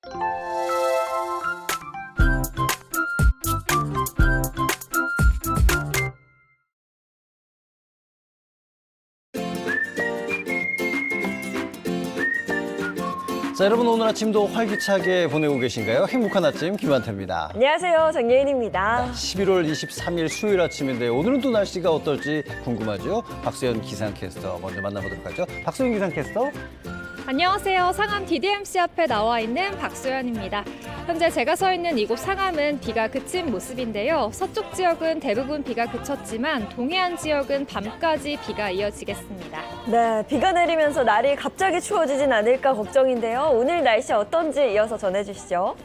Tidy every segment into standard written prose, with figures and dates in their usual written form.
자, 여러분 오늘 아침도 활기차게 보내고 계신가요? 행복한 아침 김한태입니다. 안녕하세요. 정예인입니다. 11월 23일 수요일 아침인데 오늘은 또 날씨가 어떨지 궁금하죠? 박소연 기상캐스터 먼저 만나보도록 하죠. 박소연 기상캐스터. 안녕하세요. 상암 DDMC 앞에 나와 있는 박소연입니다. 현재 제가 서 있는 이곳 상암은 비가 그친 모습인데요. 서쪽 지역은 대부분 비가 그쳤지만 동해안 지역은 밤까지 비가 이어지겠습니다. 네, 비가 내리면서 날이 갑자기 추워지진 않을까 걱정인데요. 오늘 날씨 어떤지 이어서 전해주시죠.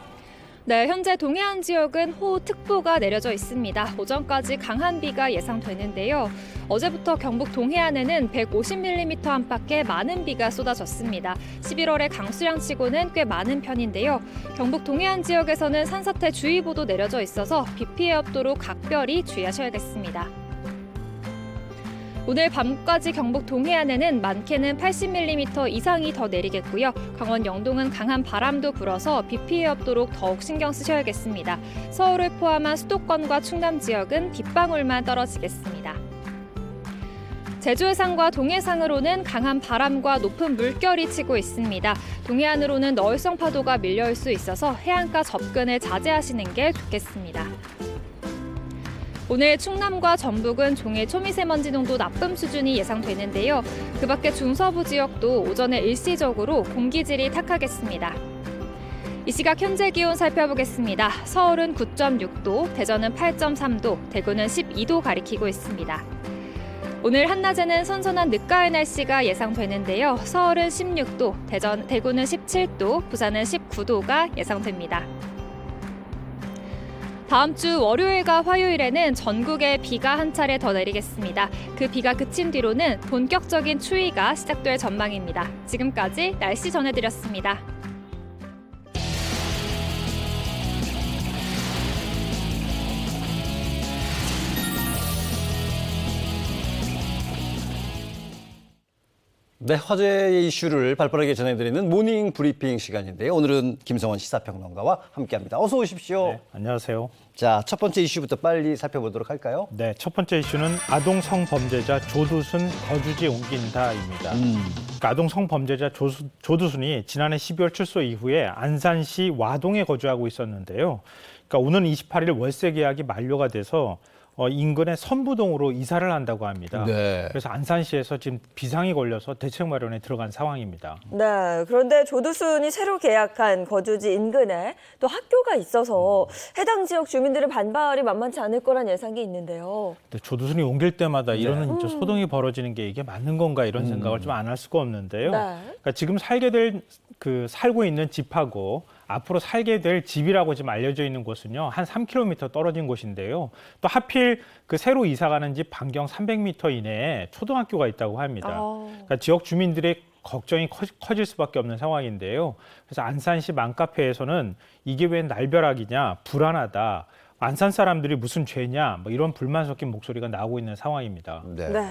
네, 현재 동해안 지역은 호우특보가 내려져 있습니다. 오전까지 강한 비가 예상되는데요. 어제부터 경북 동해안에는 150mm 안팎의 많은 비가 쏟아졌습니다. 11월의 강수량치고는 꽤 많은 편인데요. 경북 동해안 지역에서는 산사태 주의보도 내려져 있어서 비 피해 없도록 각별히 주의하셔야겠습니다. 오늘 밤까지 경북 동해안에는 많게는 80mm 이상이 더 내리겠고요. 강원 영동은 강한 바람도 불어서 비 피해 없도록 더욱 신경 쓰셔야겠습니다. 서울을 포함한 수도권과 충남 지역은 빗방울만 떨어지겠습니다. 제주 해상과 동해상으로는 강한 바람과 높은 물결이 치고 있습니다. 동해안으로는 너울성 파도가 밀려올 수 있어서 해안가 접근을 자제하시는 게 좋겠습니다. 오늘 충남과 전북은 종일 초미세먼지 농도 나쁨 수준이 예상되는데요. 그 밖에 중서부 지역도 오전에 일시적으로 공기질이 탁하겠습니다. 이 시각 현재 기온 살펴보겠습니다. 서울은 9.6도, 대전은 8.3도, 대구는 12도 가리키고 있습니다. 오늘 한낮에는 선선한 늦가을 날씨가 예상되는데요. 서울은 16도, 대구는 17도, 부산은 19도가 예상됩니다. 다음 주 월요일과 화요일에는 전국에 비가 한 차례 더 내리겠습니다. 그 비가 그친 뒤로는 본격적인 추위가 시작될 전망입니다. 지금까지 날씨 전해드렸습니다. 네, 화제의 이슈를 발빠르게 전해드리는 모닝 브리핑 시간인데요. 오늘은 김성원 시사평론가와 함께합니다. 어서 오십시오. 네, 안녕하세요. 자, 첫 번째 이슈부터 빨리 살펴보도록 할까요? 네, 첫 번째 이슈는 아동 성범죄자 조두순 거주지 옮긴다입니다. 그러니까 아동 성범죄자 조두순이 지난해 12월 출소 이후에 안산시 와동에 거주하고 있었는데요. 그러니까 오는 28일 월세 계약이 만료가 돼서 인근의 선부동으로 이사를 한다고 합니다. 네. 그래서 안산시에서 지금 비상이 걸려서 대책 마련에 들어간 상황입니다. 네, 그런데 조두순이 새로 계약한 거주지 인근에 또 학교가 있어서 해당 지역 주민들의 반발이 만만치 않을 거란 예상이 있는데요. 근데 조두순이 옮길 때마다 이러는 이제 소동이 벌어지는 게 이게 맞는 건가 이런 생각을 좀 안 할 수가 없는데요. 네. 그러니까 지금 살고 있는 집하고 앞으로 살게 될 집이라고 지금 알려져 있는 곳은요, 한 3km 떨어진 곳인데요. 또 하필 그 새로 이사 가는 집 반경 300m 이내에 초등학교가 있다고 합니다. 그러니까 지역 주민들의 걱정이 커질 수밖에 없는 상황인데요. 그래서 안산시 맘카페에서는 이게 웬 날벼락이냐, 불안하다. 안산 사람들이 무슨 죄냐, 뭐 이런 불만 섞인 목소리가 나오고 있는 상황입니다. 네. 네.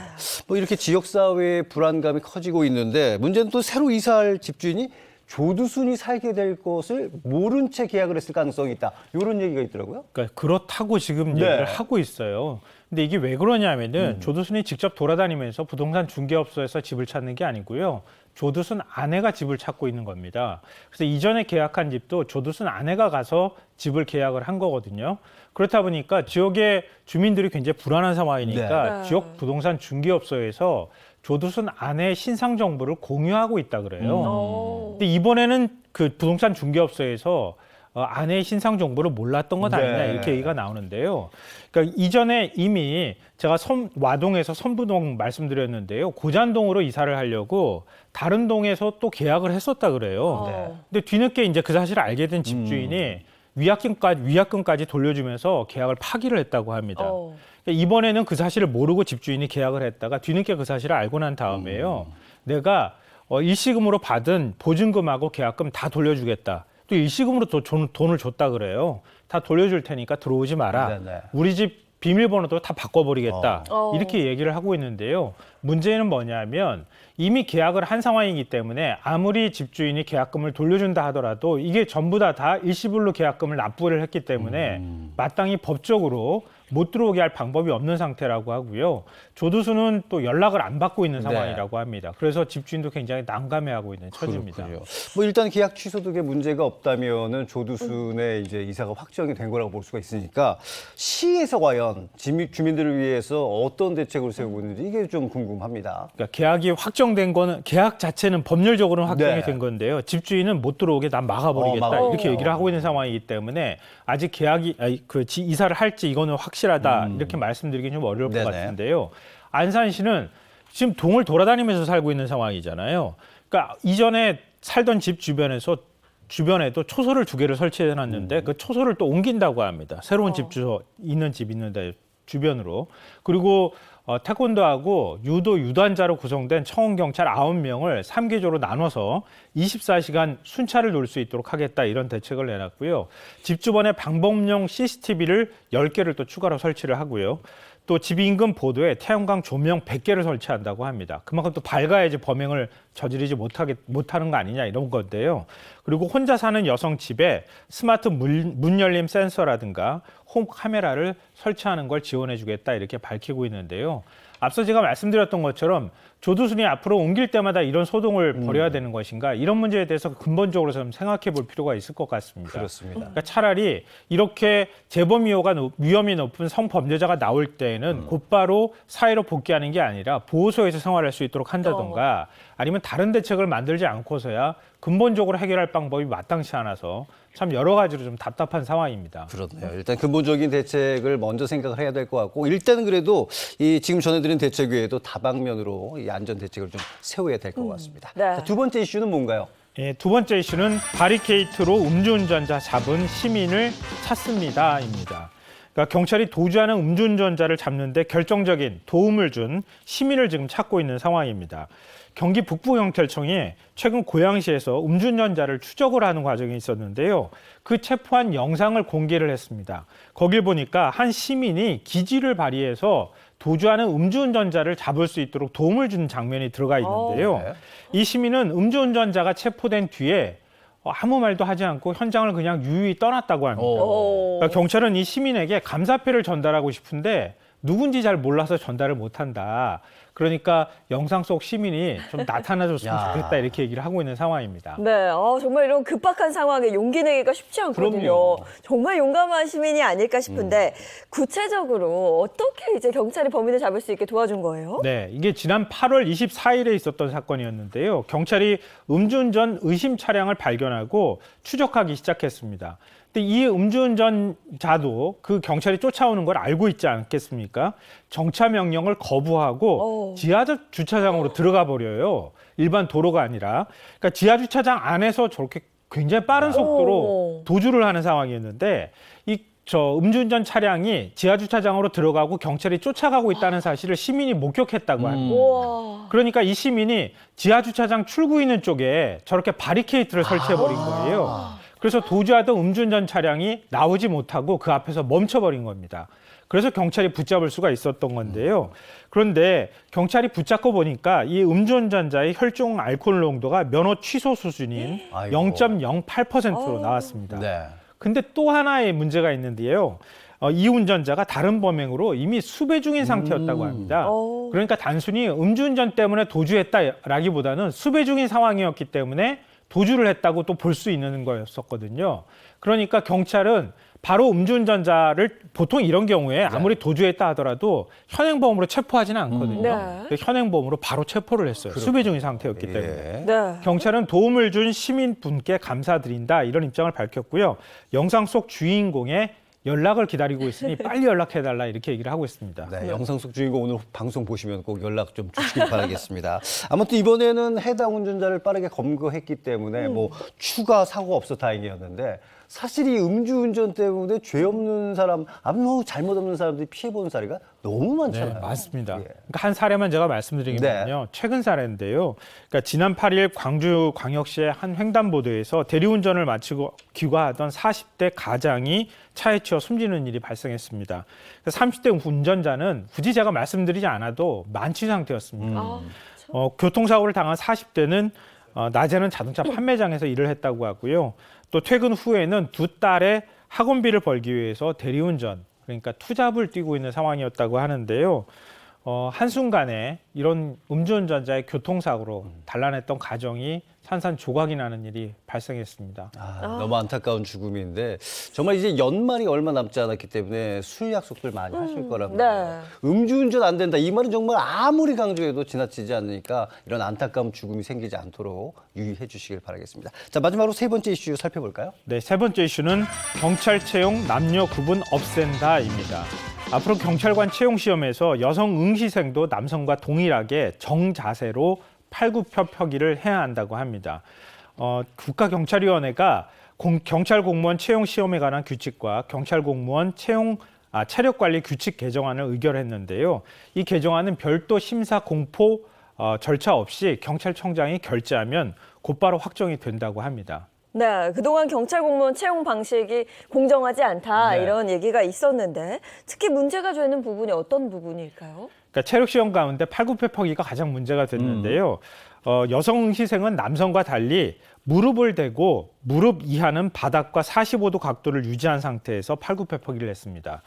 뭐 이렇게 지역사회의 불안감이 커지고 있는데 문제는 또 새로 이사할 집주인이 조두순이 살게 될 것을 모른 채 계약을 했을 가능성이 있다. 이런 얘기가 있더라고요. 그러니까 그렇다고 지금 네. 얘기를 하고 있어요. 근데 이게 왜 그러냐면은 조두순이 직접 돌아다니면서 부동산 중개업소에서 집을 찾는 게 아니고요. 조두순 아내가 집을 찾고 있는 겁니다. 그래서 이전에 계약한 집도 조두순 아내가 가서 집을 계약을 한 거거든요. 그렇다 보니까 지역의 주민들이 굉장히 불안한 상황이니까 네. 지역 부동산 중개업소에서 조두순 아내의 신상 정보를 공유하고 있다 그래요. 근데 이번에는 그 부동산 중개업소에서 아내의 신상 정보를 몰랐던 것 아니냐 네. 이렇게 얘기가 나오는데요. 그러니까 이전에 이미 제가 와동에서 선부동 말씀드렸는데요. 고잔동으로 이사를 하려고 다른 동에서 또 계약을 했었다 그래요. 근데 뒤늦게 이제 그 사실을 알게 된 집주인이 위약금까지 돌려주면서 계약을 파기를 했다고 합니다. 그러니까 이번에는 그 사실을 모르고 집주인이 계약을 했다가 뒤늦게 그 사실을 알고 난 다음에요. 내가 일시금으로 받은 보증금하고 계약금 다 돌려주겠다. 또 일시금으로 또 돈을 줬다 그래요. 다 돌려줄 테니까 들어오지 마라. 네네. 우리 집 비밀번호도 다 바꿔버리겠다. 이렇게 어. 얘기를 하고 있는데요. 문제는 뭐냐면 이미 계약을 한 상황이기 때문에 아무리 집주인이 계약금을 돌려준다 하더라도 이게 전부 다 일시불로 계약금을 납부를 했기 때문에 마땅히 법적으로 못 들어오게 할 방법이 없는 상태라고 하고요. 조두순은 또 연락을 안 받고 있는 네. 상황이라고 합니다. 그래서 집주인도 굉장히 난감해하고 있는 처지입니다. 그렇군요. 뭐 일단 계약 취소도 문제가 없다면은 조두순의 이제 이사가 확정이 된 거라고 볼 수가 있으니까 시에서 과연 주민들을 위해서 어떤 대책을 세우고 있는지 이게 좀 궁금합니다. 그러니까 계약이 확정된 거는 계약 자체는 법률적으로는 확정이 네. 된 건데요. 집주인은 못 들어오게 난 막아버리겠다 막아버리겠다. 이렇게 얘기를 하고 있는 상황이기 때문에 아직 계약이 이사를 할지 이거는 확실하다 이렇게 말씀드리긴 좀 어려울 네네. 것 같은데요. 안산시는 지금 동을 돌아다니면서 살고 있는 상황이잖아요. 그러니까 이전에 살던 집 주변에도 초소를 2개를 설치해놨는데 그 초소를 또 옮긴다고 합니다. 새로운 집 주소 있는 집 있는데 주변으로. 그리고 태권도하고 유도 유단자로 구성된 청원경찰 9명을 3개조로 나눠서 24시간 순찰을 놓을 수 있도록 하겠다 이런 대책을 내놨고요. 집 주변에 방범용 CCTV를 10개를 또 추가로 설치를 하고요. 또 집 인근 보도에 태양광 조명 100개를 설치한다고 합니다. 그만큼 또 밝아야지 범행을 저지르지 못하는 거 아니냐 이런 건데요. 그리고 혼자 사는 여성 집에 스마트 문 열림 센서라든가 홈 카메라를 설치하는 걸 지원해 주겠다 이렇게 밝히고 있는데요. 앞서 제가 말씀드렸던 것처럼 조두순이 앞으로 옮길 때마다 이런 소동을 벌여야 되는 것인가 이런 문제에 대해서 근본적으로 좀 생각해 볼 필요가 있을 것 같습니다. 그렇습니다. 그러니까 차라리 이렇게 재범 위험이 높은 성범죄자가 나올 때에는 곧바로 사회로 복귀하는 게 아니라 보호소에서 생활할 수 있도록 한다던가 아니면 다른 대책을 만들지 않고서야 근본적으로 해결할 방법이 마땅치 않아서 참 여러 가지로 좀 답답한 상황입니다. 그렇네요. 일단 근본적인 대책을 먼저 생각을 해야 될 것 같고 일단은 그래도 이 지금 전해드린 대책 외에도 다방면으로 이 안전 대책을 좀 세워야 될 것 같습니다. 네. 자, 두 번째 이슈는 뭔가요? 예, 두 번째 이슈는 바리케이트로 음주운전자 잡은 시민을 찾습니다입니다. 그러니까 경찰이 도주하는 음주운전자를 잡는데 결정적인 도움을 준 시민을 지금 찾고 있는 상황입니다. 경기 북부경찰청이 최근 고양시에서 음주운전자를 추적을 하는 과정이 있었는데요. 그 체포한 영상을 공개를 했습니다. 거길 보니까 한 시민이 기지를 발휘해서 도주하는 음주운전자를 잡을 수 있도록 도움을 주는 장면이 들어가 있는데요. 네. 이 시민은 음주운전자가 체포된 뒤에 아무 말도 하지 않고 현장을 그냥 유유히 떠났다고 합니다. 그러니까 경찰은 이 시민에게 감사패를 전달하고 싶은데 누군지 잘 몰라서 전달을 못한다. 그러니까 영상 속 시민이 좀 나타나줬으면 야. 좋겠다 이렇게 얘기를 하고 있는 상황입니다. 네, 정말 이런 급박한 상황에 용기 내기가 쉽지 않거든요. 그럼요. 정말 용감한 시민이 아닐까 싶은데 구체적으로 어떻게 이제 경찰이 범인을 잡을 수 있게 도와준 거예요? 네, 이게 지난 8월 24일에 있었던 사건이었는데요. 경찰이 음주운전 의심 차량을 발견하고 추적하기 시작했습니다. 근데 이 음주운전자도 그 경찰이 쫓아오는 걸 알고 있지 않겠습니까? 정차 명령을 거부하고 지하 주차장으로 들어가 버려요. 일반 도로가 아니라. 그러니까 지하 주차장 안에서 저렇게 굉장히 빠른 속도로 도주를 하는 상황이었는데 음주운전 차량이 지하 주차장으로 들어가고 경찰이 쫓아가고 있다는 사실을 시민이 목격했다고 합니다. 우와. 그러니까 이 시민이 지하 주차장 출구 있는 쪽에 저렇게 바리케이트를 설치해 버린 거예요. 그래서 도주하던 음주운전 차량이 나오지 못하고 그 앞에서 멈춰버린 겁니다. 그래서 경찰이 붙잡을 수가 있었던 건데요. 그런데 경찰이 붙잡고 보니까 이 음주운전자의 혈중 알코올 농도가 면허 취소 수준인 아이고. 0.08%로 나왔습니다. 네. 근데 또 하나의 문제가 있는데요. 이 운전자가 다른 범행으로 이미 수배 중인 상태였다고 합니다. 그러니까 단순히 음주운전 때문에 도주했다라기보다는 수배 중인 상황이었기 때문에 도주를 했다고 또 볼 수 있는 거였었거든요. 그러니까 경찰은 바로 음주운전자를 보통 이런 경우에 아무리 도주했다 하더라도 현행범으로 체포하지는 않거든요. 네. 현행범으로 바로 체포를 했어요. 수배 중인 상태였기 때문에. 예. 네. 경찰은 도움을 준 시민분께 감사드린다 이런 입장을 밝혔고요. 영상 속 주인공의 연락을 기다리고 있으니 빨리 연락해달라 이렇게 얘기를 하고 있습니다. 네, 영상 속 주인공 오늘 방송 보시면 꼭 연락 좀 주시길 바라겠습니다. 아무튼 이번에는 해당 운전자를 빠르게 검거했기 때문에 뭐 추가 사고가 없어 다행이었는데 사실 이 음주운전 때문에 죄 없는 사람, 아무 잘못 없는 사람들이 피해보는 사례가 너무 많잖아요. 네, 맞습니다. 예. 그러니까 한 사례만 제가 말씀드리면요. 최근 사례인데요. 그러니까 지난 8일 광주광역시의 한 횡단보도에서 대리운전을 마치고 귀가하던 40대 가장이 차에 치여 숨지는 일이 발생했습니다. 30대 운전자는 굳이 제가 말씀드리지 않아도 만취 상태였습니다. 아, 교통사고를 당한 40대는 낮에는 자동차 판매장에서 일을 했다고 하고요. 또 퇴근 후에는 두 딸의 학원비를 벌기 위해서 대리운전, 그러니까 투잡을 뛰고 있는 상황이었다고 하는데요. 한순간에 이런 음주운전자의 교통사고로 단란했던 가정이 산산조각이 나는 일이 발생했습니다. 너무 안타까운 죽음인데 정말 이제 연말이 얼마 남지 않았기 때문에 술 약속들 많이 하실 거란 말이에요. 음주운전 안 된다. 이 말은 정말 아무리 강조해도 지나치지 않으니까 이런 안타까운 죽음이 생기지 않도록 유의해 주시길 바라겠습니다. 자, 마지막으로 세 번째 이슈 살펴볼까요? 네, 세 번째 이슈는 경찰 채용 남녀 구분 없앤다입니다. 앞으로 경찰관 채용 시험에서 여성 응시생도 남성과 동일하게 정자세로 팔굽혀펴기를 해야 한다고 합니다. 국가경찰위원회가 경찰 공무원 채용 시험에 관한 규칙과 경찰 공무원 체력 관리 규칙 개정안을 의결했는데요. 이 개정안은 별도 심사 공포 절차 없이 경찰청장이 결재하면 곧바로 확정이 된다고 합니다. 네, 그동안 경찰 공무원 채용 방식이 공정하지 않다 네. 이런 얘기가 있었는데 특히 문제가 되는 부분이 어떤 부분일까요? 그러니까 체력 시험 가운데 팔굽혀펴기가 가장 문제가 됐는데요. 여성 희생은 남성과 달리 무릎을 대고 무릎 이하는 바닥과 45도 각도를 유지한 상태에서 팔굽혀펴기를 했습니다.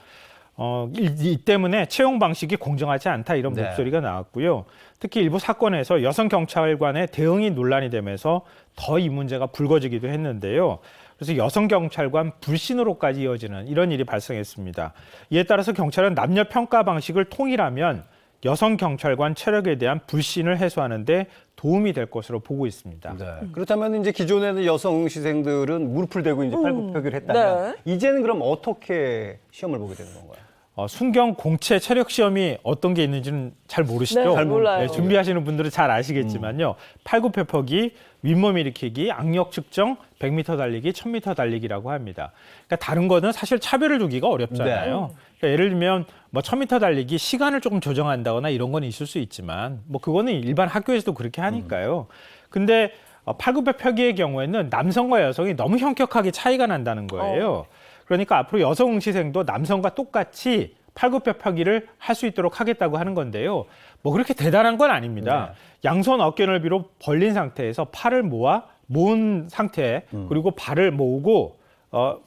이 때문에 채용 방식이 공정하지 않다 이런 네. 목소리가 나왔고요. 특히 일부 사건에서 여성 경찰관의 대응이 논란이 되면서 더 이 문제가 불거지기도 했는데요. 그래서 여성 경찰관 불신으로까지 이어지는 이런 일이 발생했습니다. 이에 따라서 경찰은 남녀 평가 방식을 통일하면 여성 경찰관 체력에 대한 불신을 해소하는 데 도움이 될 것으로 보고 있습니다. 네. 그렇다면 이제 기존에는 여성 응시생들은 무릎을 대고 이제 팔굽혀펴기를 했다면 이제는 그럼 어떻게 시험을 보게 되는 건가요? 순경 공채 체력 시험이 어떤 게 있는지는 잘 모르시죠? 네, 잘 몰라요. 준비하시는 분들은 잘 아시겠지만요. 팔굽혀펴기, 윗몸 일으키기, 악력 측정, 100m 달리기, 1000m 달리기라고 합니다. 그러니까 다른 거는 사실 차별을 두기가 어렵잖아요. 그러니까 예를 들면 뭐 1000m 달리기 시간을 조금 조정한다거나 이런 건 있을 수 있지만 뭐 그거는 일반 학교에서도 그렇게 하니까요. 근데 팔굽혀펴기의 경우에는 남성과 여성이 너무 현격하게 차이가 난다는 거예요. 그러니까 앞으로 여성 응시생도 남성과 똑같이 팔굽혀펴기를 할 수 있도록 하겠다고 하는 건데요. 뭐 그렇게 대단한 건 아닙니다. 양손 어깨 넓이로 벌린 상태에서 팔을 모은 상태 그리고 발을 모으고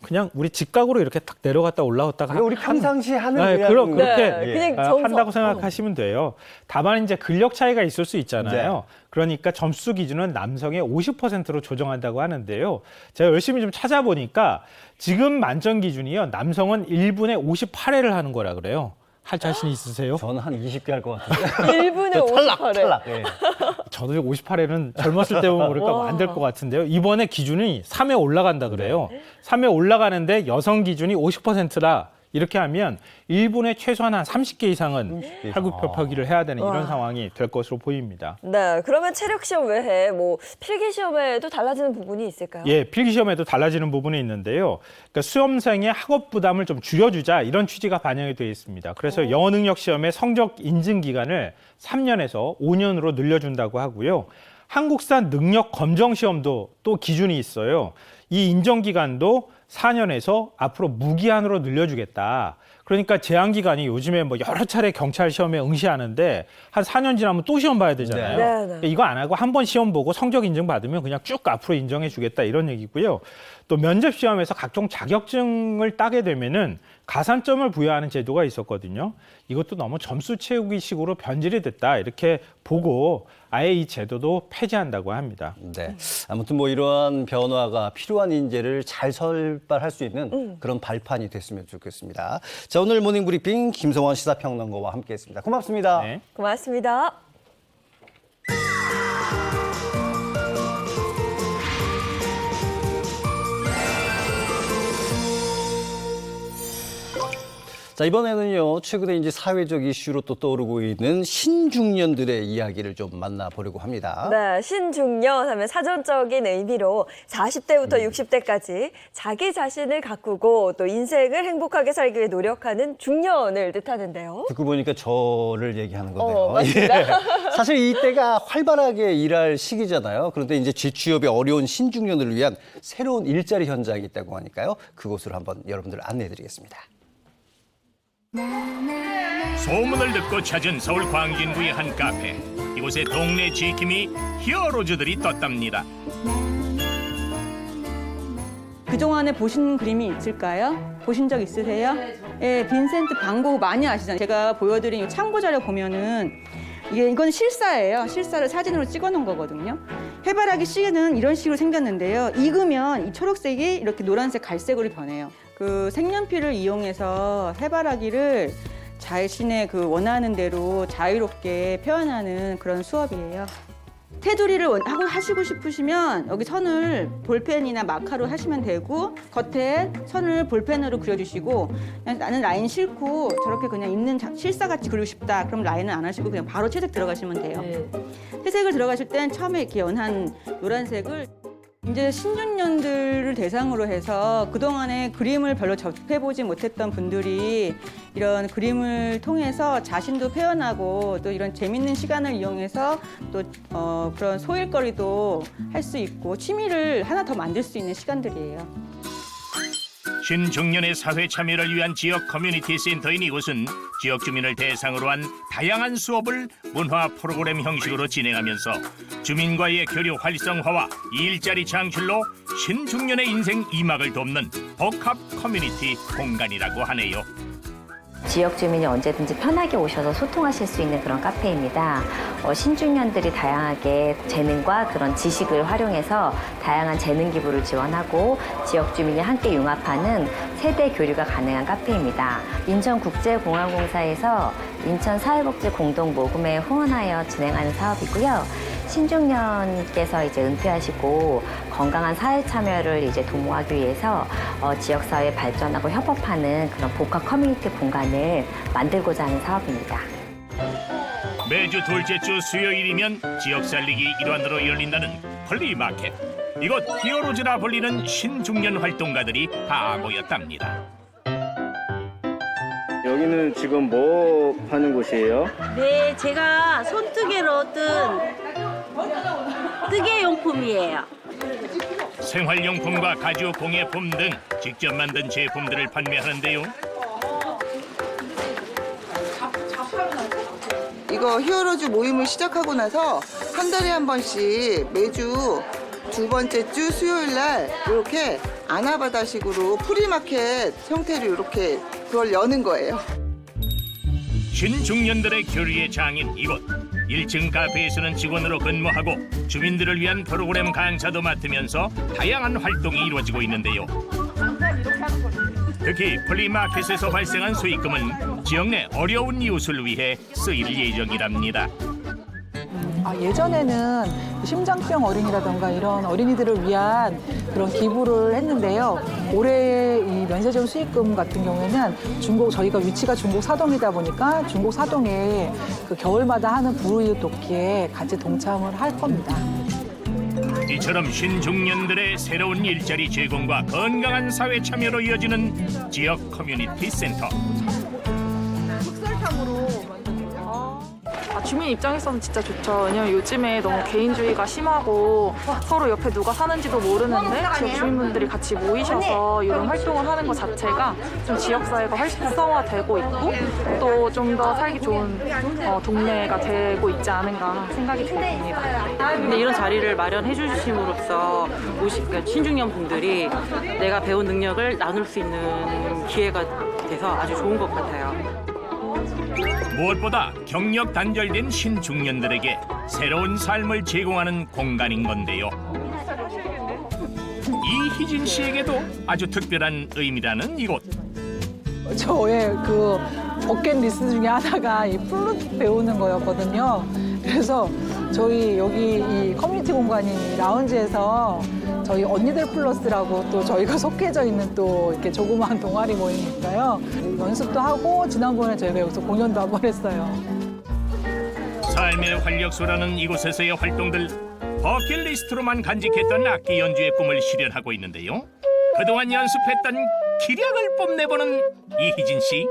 그냥 우리 직각으로 이렇게 딱 내려갔다 올라왔다가 우리 평상시 하는 네, 그냥 그렇게 그냥 정석. 한다고 생각하시면 돼요. 다만 이제 근력 차이가 있을 수 있잖아요. 네. 그러니까 점수 기준은 남성의 50%로 조정한다고 하는데요. 제가 열심히 좀 찾아보니까 지금 만점 기준이요. 남성은 1분에 58회를 하는 거라 그래요. 할 자신 있으세요? 저는 한 20개 할 것 같은데. 1분에 탈락, 58회. 탈락. 예. 저도 58회는 젊었을 때면 모를까 안 될 것 같은데요. 이번에 기준이 3회 올라간다 그래요. 3회 올라가는데 여성 기준이 50%라 이렇게 하면 1분에 최소한 한 30개 이상은 팔굽혀펴기를 해야 되는 이런 상황이 될 것으로 보입니다. 네, 그러면 체력 시험 외에 뭐 필기 시험에도 달라지는 부분이 있을까요? 예, 필기시험에도 달라지는 부분이 있는데요. 그러니까 수험생의 학업 부담을 좀 줄여주자 이런 취지가 반영이 되어 있습니다. 그래서 영어 능력 시험의 성적 인증 기간을 3년에서 5년으로 늘려준다고 하고요. 한국산 능력 검정 시험도 또 기준이 있어요. 이 인정 기간도 4년에서 앞으로 무기한으로 늘려주겠다. 그러니까 제한 기간이 요즘에 뭐 여러 차례 경찰 시험에 응시하는데 한 4년 지나면 또 시험 봐야 되잖아요. 네. 네, 네. 그러니까 이거 안 하고 한 번 시험 보고 성적 인증 받으면 그냥 쭉 앞으로 인정해 주겠다 이런 얘기고요. 또 면접 시험에서 각종 자격증을 따게 되면은 가산점을 부여하는 제도가 있었거든요. 이것도 너무 점수 채우기 식으로 변질이 됐다 이렇게 보고 아예 이 제도도 폐지한다고 합니다. 네. 아무튼 뭐 이러한 변화가 필요한 인재를 잘 설발할 수 있는 그런 발판이 됐으면 좋겠습니다. 자, 오늘 모닝 브리핑 김성원 시사평론가와 함께했습니다. 고맙습니다. 네. 고맙습니다. 자, 이번에는요, 최근에 이제 사회적 이슈로 또 떠오르고 있는 신중년들의 이야기를 좀 만나보려고 합니다. 네, 신중년 하면 사전적인 의미로 40대부터 60대까지 자기 자신을 가꾸고 또 인생을 행복하게 살기 위해 노력하는 중년을 뜻하는데요. 듣고 보니까 저를 얘기하는 건데요. 맞습니다. 예. 사실 이때가 활발하게 일할 시기잖아요. 그런데 이제 재취업이 어려운 신중년들을 위한 새로운 일자리 현장이 있다고 하니까요. 그곳으로 한번 여러분들 안내해드리겠습니다. 소문을 듣고 찾은 서울 광진구의 한 카페. 이곳에 동네 지킴이 히어로즈들이 떴답니다. 그동안에 보신 그림이 있을까요? 보신 적 있으세요? 예, 빈센트 반 고흐 많이 아시잖아요. 제가 보여드린 이 참고 자료 보면은 이건 실사예요. 실사를 사진으로 찍어놓은 거거든요. 해바라기 씨는 이런 식으로 생겼는데요. 익으면 이 초록색이 이렇게 노란색, 갈색으로 변해요. 그 색연필을 이용해서 해바라기를 자신의 그 원하는 대로 자유롭게 표현하는 그런 수업이에요. 테두리를 하시고 싶으시면 여기 선을 볼펜이나 마카로 하시면 되고 겉에 선을 볼펜으로 그려주시고 그냥 나는 라인 싫고 저렇게 그냥 있는 실사같이 그리고 싶다. 그럼 라인을 안 하시고 그냥 바로 채색 들어가시면 돼요. 채색을 들어가실 땐 처음에 이렇게 연한 노란색을 이제 신중년들을 대상으로 해서 그동안에 그림을 별로 접해보지 못했던 분들이 이런 그림을 통해서 자신도 표현하고 또 이런 재밌는 시간을 이용해서 또 그런 소일거리도 할 수 있고 취미를 하나 더 만들 수 있는 시간들이에요. 신중년의 사회 참여를 위한 지역 커뮤니티 센터인 이곳은 지역 주민을 대상으로 한 다양한 수업을 문화 프로그램 형식으로 진행하면서 주민과의 교류 활성화와 일자리 창출로 신중년의 인생 2막을 돕는 복합 커뮤니티 공간이라고 하네요. 지역 주민이 언제든지 편하게 오셔서 소통하실 수 있는 그런 카페입니다. 신중년들이 다양하게 재능과 그런 지식을 활용해서 다양한 재능 기부를 지원하고 지역 주민이 함께 융합하는 세대 교류가 가능한 카페입니다. 인천국제공항공사에서 인천사회복지공동모금에 후원하여 진행하는 사업이고요. 신중년께서 이제 은퇴하시고 건강한 사회 참여를 이제 도모하기 위해서 지역사회 발전하고 협업하는 그런 복합 커뮤니티 공간을 만들고자 하는 사업입니다. 매주 둘째 주 수요일이면 지역 살리기 일환으로 열린다는 플리마켓. 이곳 히어로즈라 불리는 신중년 활동가들이 다 모였답니다. 여기는 지금 뭐 하는 곳이에요? 네, 제가 손뜨개로 뜬 뜨개 용품이에요. 생활용품과 가죽 공예품 등 직접 만든 제품들을 판매하는데요. 이거 히어로즈 모임을 시작하고 나서 한 달에 한 번씩 매주 두 번째 주 수요일 날 이렇게 아나바다식으로 프리마켓 형태로 이렇게 그걸 여는 거예요. 신중년들의 교류의 장인 이곳. 1층 카페에서는 직원으로 근무하고 주민들을 위한 프로그램 강사도 맡으면서 다양한 활동이 이루어지고 있는데요. 특히 플리마켓에서 발생한 수익금은 지역 내 어려운 이웃을 위해 쓰일 예정이랍니다. 예전에는 심장병 어린이라던가 이런 어린이들을 위한 그런 기부를 했는데요. 올해 이 면세점 수익금 같은 경우에는 저희가 위치가 중국 사동이다 보니까 중국 사동에 그 겨울마다 하는 불우이웃 돕기에 같이 동참을 할 겁니다. 이처럼 신중년들의 새로운 일자리 제공과 건강한 사회 참여로 이어지는 지역 커뮤니티 센터. 주민 입장에서는 진짜 좋죠. 왜냐면 요즘에 너무 개인주의가 심하고 서로 옆에 누가 사는지도 모르는데 지역 주민분들이 같이 모이셔서 이런 활동을 하는 것 자체가 좀 지역사회가 활성화되고 있고 또 좀 더 살기 좋은 동네가 되고 있지 않은가 생각이 듭니다. 근데 이런 자리를 마련해 주심으로써 신중년 분들이 내가 배운 능력을 나눌 수 있는 기회가 돼서 아주 좋은 것 같아요. 무엇보다 경력 단절된 신중년들에게 새로운 삶을 제공하는 공간인 건데요. 이희진 씨에게도 아주 특별한 의미라는 이곳. 저의 그 버킷리스트 중에 하나가 이 플룻 배우는 거였거든요. 그래서 저희 여기 이 커뮤니티 공간인 라운지에서 저희 언니들 플러스라고 또 저희가 속해져 있는 또 이렇게 조그마한 동아리 모임이 있어요. 연습도 하고 지난번에 저희가 여기서 공연도 한번 했어요. 삶의 활력소라는 이곳에서의 활동들, 버킷리스트로만 간직했던 악기 연주의 꿈을 실현하고 있는데요. 그동안 연습했던 기량을 뽐내보는 이희진 씨.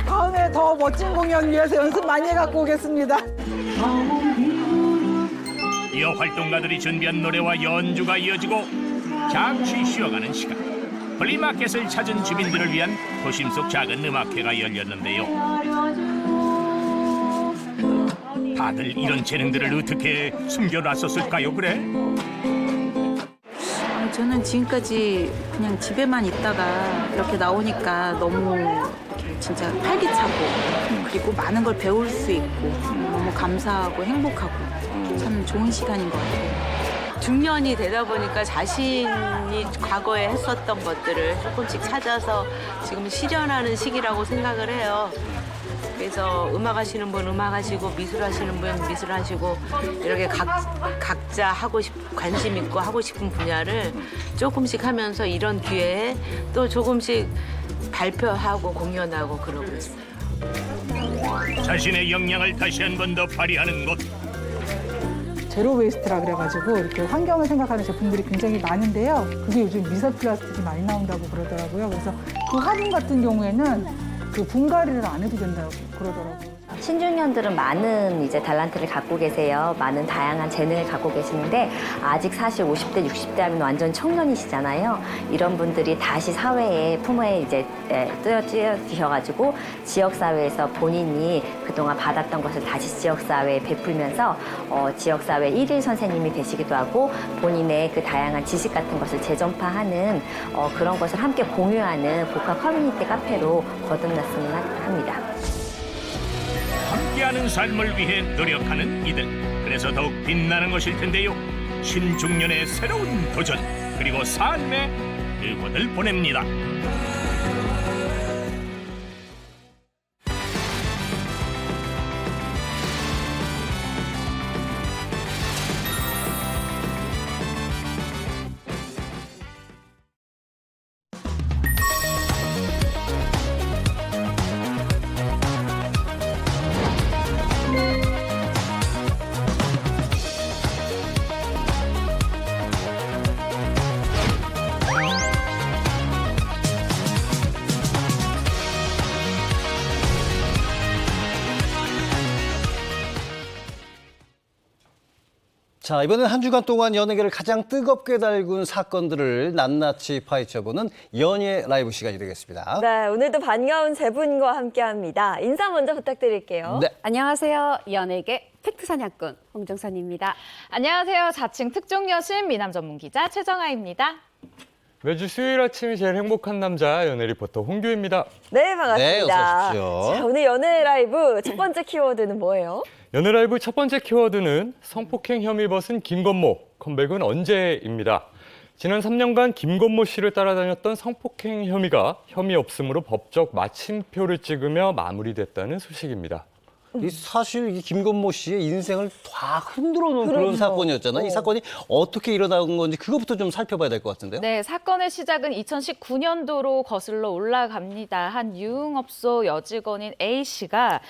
다음에 더 멋진 공연 위해서 연습 많이 해갖고 오겠습니다. 이어 활동가들이 준비한 노래와 연주가 이어지고 잠시 쉬어가는 시간. 플리마켓을 찾은 주민들을 위한 도심 속 작은 음악회가 열렸는데요. 다들 이런 재능들을 어떻게 숨겨놨었을까요, 그래? 저는 지금까지 그냥 집에만 있다가 이렇게 나오니까 너무 진짜 활기차고 그리고 많은 걸 배울 수 있고 너무 감사하고 행복하고 참 좋은 시간인 것 같아요. 중년이 되다 보니까 자신이 과거에 했었던 것들을 조금씩 찾아서 지금 실현하는 시기라고 생각을 해요. 그래서 음악 하시는 분 음악 하시고 미술 하시는 분 미술 하시고 이렇게 각자 관심 있고 하고 싶은 분야를 조금씩 하면서 이런 기회에 또 조금씩 발표하고 공연하고 그러고 있어요. 자신의 역량을 다시 한 번 더 발휘하는 곳. 제로 웨이스트라 그래가지고 이렇게 환경을 생각하는 제품들이 굉장히 많은데요. 그게 요즘 미세 플라스틱이 많이 나온다고 그러더라고요. 그래서 그 화분 같은 경우에는 그 분갈이를 안 해도 된다고 그러더라고요. 신중년들은 많은 이제 달란트를 갖고 계세요. 많은 다양한 재능을 갖고 계시는데 아직 사실 50대, 60대 하면 완전 청년이시잖아요. 이런 분들이 다시 사회에 품에 이제 뛰어드셔가지고 지역사회에서 본인이 그동안 받았던 것을 다시 지역사회에 베풀면서 지역사회 1일 선생님이 되시기도 하고 본인의 그 다양한 지식 같은 것을 재전파하는 그런 것을 함께 공유하는 복합 커뮤니티 카페로 거듭났으면 합니다. 함께하는 삶을 위해 노력하는 이들. 그래서 더욱 빛나는 것일 텐데요. 신중년의 새로운 도전 그리고 삶의 응원을 보냅니다. 자, 이번엔 한 주간 동안 연예계를 가장 뜨겁게 달군 사건들을 낱낱이 파헤쳐보는 연예 라이브 시간이 되겠습니다. 네, 오늘도 반가운 세 분과 함께합니다. 인사 먼저 부탁드릴게요. 네. 안녕하세요. 연예계 팩트사냥꾼 홍정선입니다. 안녕하세요. 자칭 특종 여신 미남 전문 기자 최정아입니다. 매주 수요일 아침이 제일 행복한 남자 연예 리포터 홍규입니다. 네, 반갑습니다. 네, 어서 오십시오. 자, 오늘 연예 라이브 첫 번째 키워드는 뭐예요? 연예 라이브 첫 번째 키워드는 성폭행 혐의 벗은 김건모 컴백은 언제입니다. 지난 3년간 김건모 씨를 따라다녔던 성폭행 혐의가 혐의 없음으로 법적 마침표를 찍으며 마무리됐다는 소식입니다. 사실 이 김건모 씨의 인생을 다 흔들어 놓은 그런 사건이었잖아요. 이 사건이 어떻게 일어난 건지 그것부터 좀 살펴봐야 될 것 같은데요. 네, 사건의 시작은 2019년도로 거슬러 올라갑니다. 한 유흥업소 여직원인 A 씨가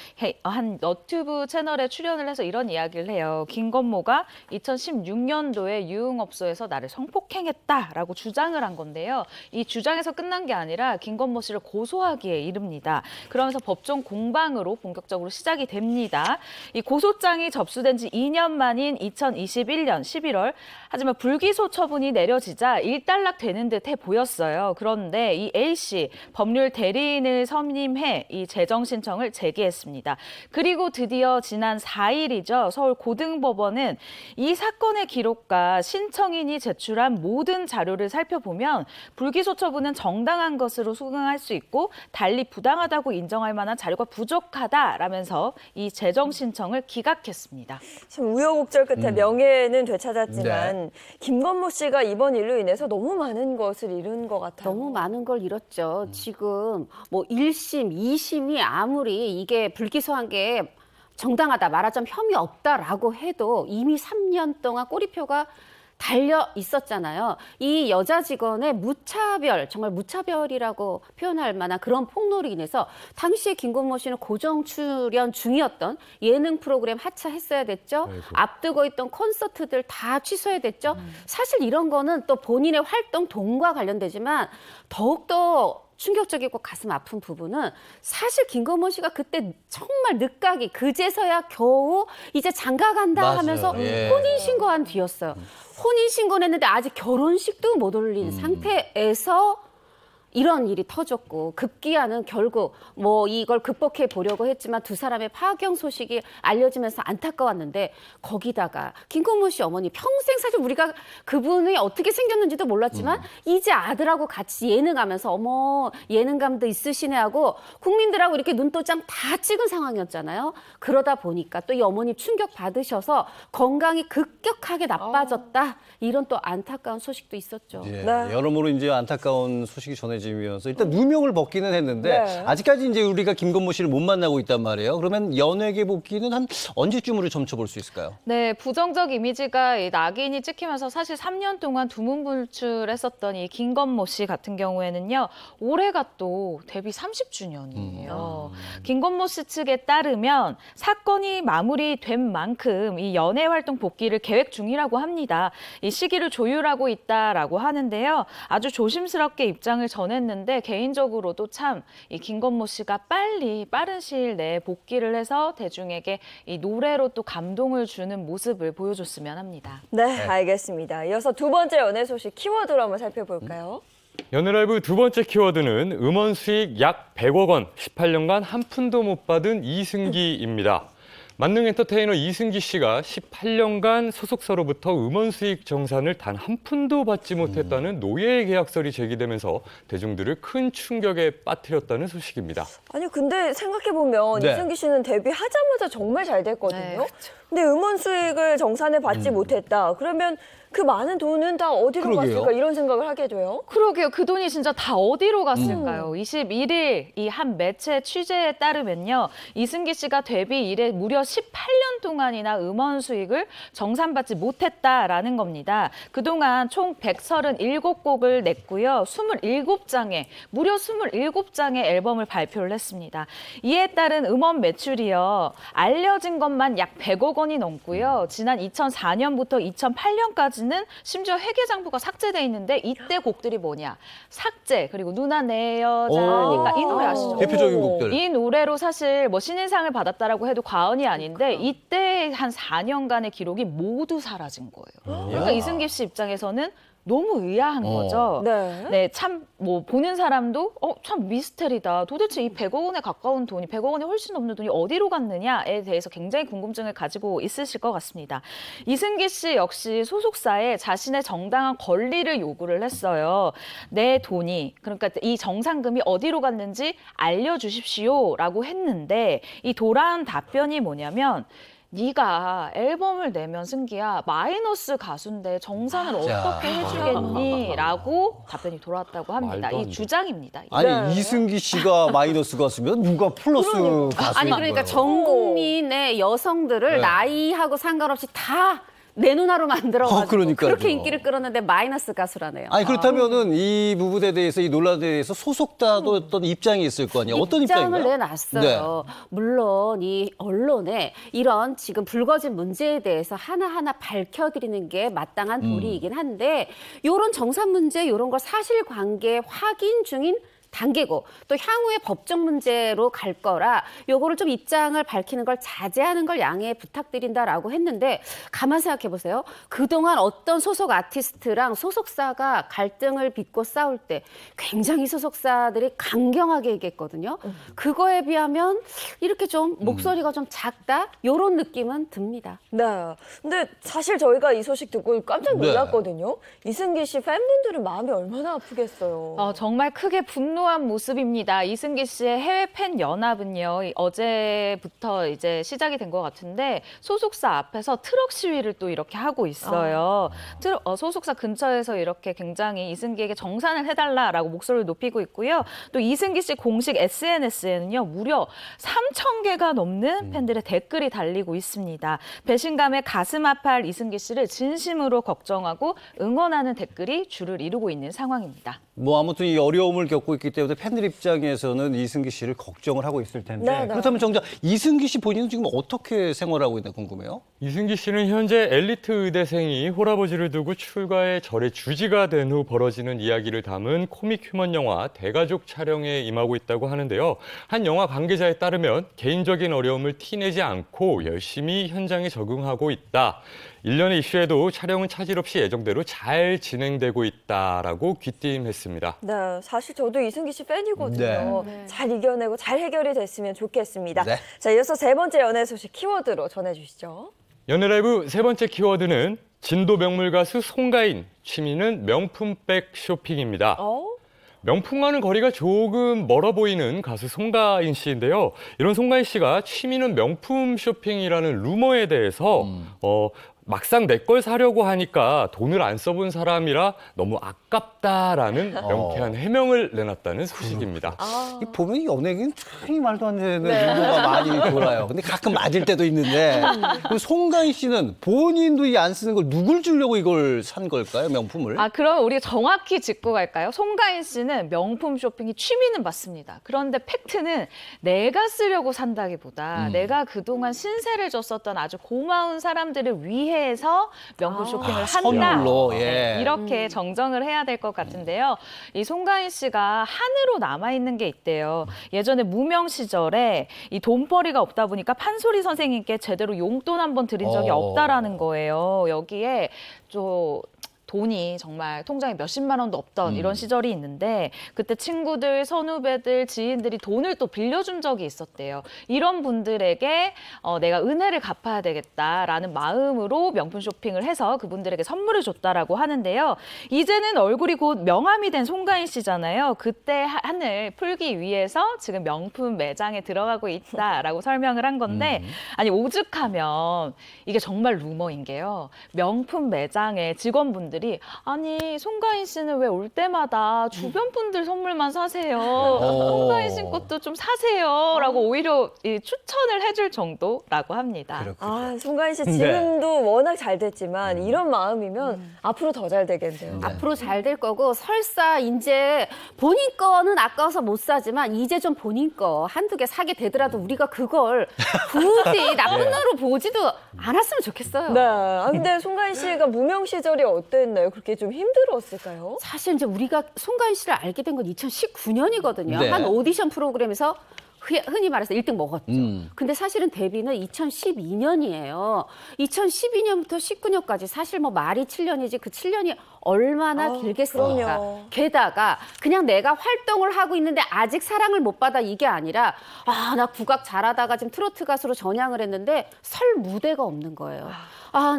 한 너튜브 채널에 출연을 해서 이런 이야기를 해요. 김건모가 2016년도에 유흥업소에서 나를 성폭행했다라고 주장을 한 건데요. 이 주장에서 끝난 게 아니라 김건모 씨를 고소하기에 이릅니다. 그러면서 법정 공방으로 본격적으로 시작이 됩니다. 이 고소장이 접수된 지 2년 만인 2021년 11월 하지만 불기소 처분이 내려지자 일단락되는 듯해 보였어요. 그런데 이 A씨 법률 대리인을 선임해 이 재정 신청을 제기했습니다. 그리고 드디어 지난 4일이죠. 서울 고등법원은 이 사건의 기록과 신청인이 제출한 모든 자료를 살펴보면 불기소 처분은 정당한 것으로 수긍할 수 있고 달리 부당하다고 인정할 만한 자료가 부족하다라면서 이 재정 신청을 기각했습니다. 참 우여곡절 끝에 명예는 되찾았지만 김건모 씨가 이번 일로 인해서 너무 많은 것을 잃은 것 같아요. 너무 많은 걸 잃었죠. 지금 뭐 1심, 2심이 아무리 이게 불기소한 게 정당하다, 말하자면 혐의 없다라고 해도 이미 3년 동안 꼬리표가 달려 있었잖아요. 이 여자 직원의 무차별, 정말 무차별이라고 표현할 만한 그런 폭로로 인해서 당시에 김건모 씨는 고정 출연 중이었던 예능 프로그램 하차했어야 됐죠. 앞두고 있던 콘서트들 다 취소해야 됐죠. 사실 이런 거는 또 본인의 활동 동과 관련되지만 더욱더 충격적이고 가슴 아픈 부분은 사실 김건모 씨가 그때 정말 늦가기 그제서야 겨우 이제 장가 간다 하면서 혼인신고한 뒤였어요. 혼인신고는 했는데 아직 결혼식도 못 올린 상태에서 이런 일이 터졌고 급기야는 결국 뭐 이걸 극복해 보려고 했지만 두 사람의 파경 소식이 알려지면서 안타까웠는데 거기다가 김건모 씨 어머니 평생 사실 우리가 그분이 어떻게 생겼는지도 몰랐지만 이제 아들하고 같이 예능하면서 어머 예능감도 있으시네 하고 국민들하고 이렇게 눈도장 다 찍은 상황이었잖아요. 그러다 보니까 또 이 어머니 충격 받으셔서 건강이 급격하게 나빠졌다. 이런 또 안타까운 소식도 있었죠. 예, 여러모로 이제 안타까운 소식이 전해지면서 일단 누명을 벗기는 했는데 네. 아직까지 이제 우리가 김건모 씨를 못 만나고 있단 말이에요. 그러면 연예계 복귀는 한 언제쯤으로 점쳐볼 수 있을까요? 네, 부정적 이미지가 이 낙인이 찍히면서 사실 3년 동안 두문불출했었던 이 김건모 씨 같은 경우에는요. 올해가 또 데뷔 30주년이에요. 김건모 씨 측에 따르면 사건이 마무리된 만큼 이 연예 활동 복귀를 계획 중이라고 합니다. 이 시기를 조율하고 있다라고 하는데요. 아주 조심스럽게 입장을 전했는데 개인적으로도 참 이 김건모 씨가 빠른 시일 내에 복귀를 해서 대중에게 이 노래로 또 감동을 주는 모습을 보여줬으면 합니다. 네, 알겠습니다. 이어서 두 번째 연예 소식 키워드로 한번 살펴볼까요? 연예라이브 두 번째 키워드는 음원 수익 약 100억 원, 18년간 한 푼도 못 받은 이승기입니다. 만능 엔터테이너 이승기 씨가 18년간 소속사로부터 음원 수익 정산을 단 한 푼도 받지 못했다는 노예 계약설이 제기되면서 대중들을 큰 충격에 빠뜨렸다는 소식입니다. 아니 근데 생각해보면 네. 이승기 씨는 데뷔하자마자 정말 잘 됐거든요. 네, 근데 음원 수익을 정산을 받지 못했다. 그러면 그 많은 돈은 다 어디로 그러게요. 갔을까 이런 생각을 하게 돼요. 그러게요. 그 돈이 진짜 다 어디로 갔을까요? 21일 이 한 매체 취재에 따르면요. 이승기 씨가 데뷔 이래 무려 18년 동안이나 음원 수익을 정산받지 못했다라는 겁니다. 그동안 총 137곡을 냈고요. 27장의 무려 27장의 앨범을 발표를 했습니다. 이에 따른 음원 매출이요. 알려진 것만 약 100억 원이 넘고요. 지난 2004년부터 2008년까지는 심지어 회계장부가 삭제돼 있는데 이때 곡들이 뭐냐? 삭제 그리고 누나 내 여자니까 이 노래 아시죠? 대표적인 곡들. 이 노래로 사실 뭐 신인상을 받았다라고 해도 과언이 아닌데 이때 한 4년간의 기록이 모두 사라진 거예요. 그러니까 이승기 씨 입장에서는 너무 의아한 거죠. 네. 참 뭐 보는 사람도 참 미스테리다. 도대체 이 100억 원에 가까운 돈이 100억 원에 훨씬 넘는 돈이 어디로 갔느냐에 대해서 굉장히 궁금증을 가지고 있으실 것 같습니다. 이승기 씨 역시 소속사에 자신의 정당한 권리를 요구를 했어요. 내 돈이 그러니까 이 정산금이 어디로 갔는지 알려주십시오라고 했는데 이 돌아온 답변이 뭐냐면 네가 앨범을 내면 승기야 마이너스 가수인데 정산을 어떻게 해주겠니? 라고 답변이 돌아왔다고 합니다. 이 주장입니다. 아니 이승기 씨가 마이너스 가수면 누가 플러스 가수인 아니 그러니까 거예요? 전 국민의 여성들을 나이하고 상관없이 다 내 누나로 만들어가지고 그러니까요. 그렇게 인기를 끌었는데 마이너스 가수라네요. 아니 그렇다면은 이 부분에 대해서 이 논란에 대해서 소속사도 어떤 입장이 있을 거 아니에요? 어떤 입장을 입장인가요? 내놨어요. 물론 이 언론에 이런 지금 불거진 문제에 대해서 하나하나 밝혀드리는 게 마땅한 도리이긴 한데 이런 정산 문제 이런 걸 사실관계 확인 중인 단계고 또 향후에 법적 문제로 갈 거라 요거를 좀 입장을 밝히는 걸 자제하는 걸 양해 부탁드린다라고 했는데 가만 생각해 보세요. 그동안 어떤 소속 아티스트랑 소속사가 갈등을 빚고 싸울 때 굉장히 소속사들이 강경하게 얘기했거든요. 그거에 비하면 이렇게 좀 목소리가 좀 작다? 요런 느낌은 듭니다. 네. 근데 사실 저희가 이 소식 듣고 깜짝 놀랐거든요. 이승기 씨 팬분들은 마음이 얼마나 아프겠어요. 정말 크게 분노 분노한 모습입니다. 이승기 씨의 해외 팬 연합은요, 어제부터 이제 시작이 된 것 같은데 소속사 앞에서 트럭 시위를 또 이렇게 하고 있어요. 소속사 근처에서 이렇게 굉장히 이승기에게 정산을 해달라라고 목소리를 높이고 있고요. 또 이승기 씨 공식 SNS에는요, 무려 3,000개가 넘는 팬들의 댓글이 달리고 있습니다. 배신감에 가슴 아파할 이승기 씨를 진심으로 걱정하고 응원하는 댓글이 줄을 이루고 있는 상황입니다. 뭐 아무튼 이 어려움을 겪고 있기 때문에 팬들 입장에서는 이승기 씨를 걱정을 하고 있을 텐데 네, 네. 그렇다면 정작 이승기 씨 본인은 지금 어떻게 생활하고 있나 궁금해요. 이승기 씨는 현재 엘리트 의대생이 홀아버지를 두고 출가해 절의 주지가 된 후 벌어지는 이야기를 담은 코믹 휴먼 영화 대가족 촬영에 임하고 있다고 하는데요. 한 영화 관계자에 따르면 개인적인 어려움을 티내지 않고 열심히 현장에 적응하고 있다. 일련의 이슈에도 촬영은 차질 없이 예정대로 잘 진행되고 있다라고 귀띔했습니다. 네, 사실 저도 이승기 씨 팬이거든요. 네. 잘 이겨내고 잘 해결이 됐으면 좋겠습니다. 네. 자, 이어서 세 번째 연애 소식 키워드로 전해주시죠. 연예라이브 세 번째 키워드는 진도 명물 가수 송가인, 취미는 명품백 쇼핑입니다. 명품과는 거리가 조금 멀어 보이는 가수 송가인 씨인데요. 이런 송가인 씨가 취미는 명품 쇼핑이라는 루머에 대해서 막상 내 걸 사려고 하니까 돈을 안 써본 사람이라 너무 아깝다라는 명쾌한 해명을 내놨다는 소식입니다. 이 보면 연예계는 참 말도 안 되는 루머가 많이 돌아요. 근데 가끔 맞을 때도 있는데 그 송가인 씨는 본인도 이 안 쓰는 걸 누굴 주려고 이걸 산 걸까요? 명품을? 그럼 우리가 정확히 짚고 갈까요? 송가인 씨는 명품 쇼핑이 취미는 맞습니다. 그런데 팩트는 내가 쓰려고 산다기보다 내가 그동안 신세를 졌었던 아주 고마운 사람들을 위해서 명품 쇼핑을 한다. 선물로, 예. 이렇게 정정을 해야 될 것 같은데요. 이 송가인 씨가 한으로 남아있는 게 있대요. 예전에 무명 시절에 이 돈벌이가 없다 보니까 판소리 선생님께 제대로 용돈 한 번 드린 적이 없다라는 거예요. 여기에 돈이 정말 통장에 몇십만 원도 없던 이런 시절이 있는데 그때 친구들, 선후배들, 지인들이 돈을 또 빌려준 적이 있었대요. 이런 분들에게 내가 은혜를 갚아야 되겠다라는 마음으로 명품 쇼핑을 해서 그분들에게 선물을 줬다라고 하는데요. 이제는 얼굴이 곧 명함이 된 송가인 씨잖아요. 그때 한을 풀기 위해서 지금 명품 매장에 들어가고 있다라고 설명을 한 건데 아니 오죽하면 이게 정말 루머인 게요. 명품 매장에 직원분들이 아니 송가인 씨는 왜 올 때마다 주변 분들 선물만 사세요. 송가인 씨 것도 좀 사세요라고 오히려 추천을 해줄 정도라고 합니다. 송가인 씨 지금도 워낙 잘 됐지만 이런 마음이면 앞으로 더 잘 되겠네요. 앞으로 잘 될 거고 설사 이제 본인 거는 아까워서 못 사지만 이제 좀 본인 거 한두 개 사게 되더라도 우리가 그걸 굳이 나쁜 눈으로 보지도 않았으면 좋겠어요. 네. 근데 송가인 씨가 무명 시절이 어땠나요? 그렇게 좀 힘들었을까요? 사실 이제 우리가 송가인 씨를 알게 된 건 2019년이거든요. 네. 한 오디션 프로그램에서 흔히 말해서 1등 먹었죠. 근데 사실은 데뷔는 2012년이에요. 2012년부터 19년까지 사실 뭐 말이 7년이지 그 7년이 얼마나 길겠습니까? 그럼요. 게다가 그냥 내가 활동을 하고 있는데 아직 사랑을 못 받아 이게 아니라 나 국악 잘하다가 지금 트로트 가수로 전향을 했는데 설 무대가 없는 거예요.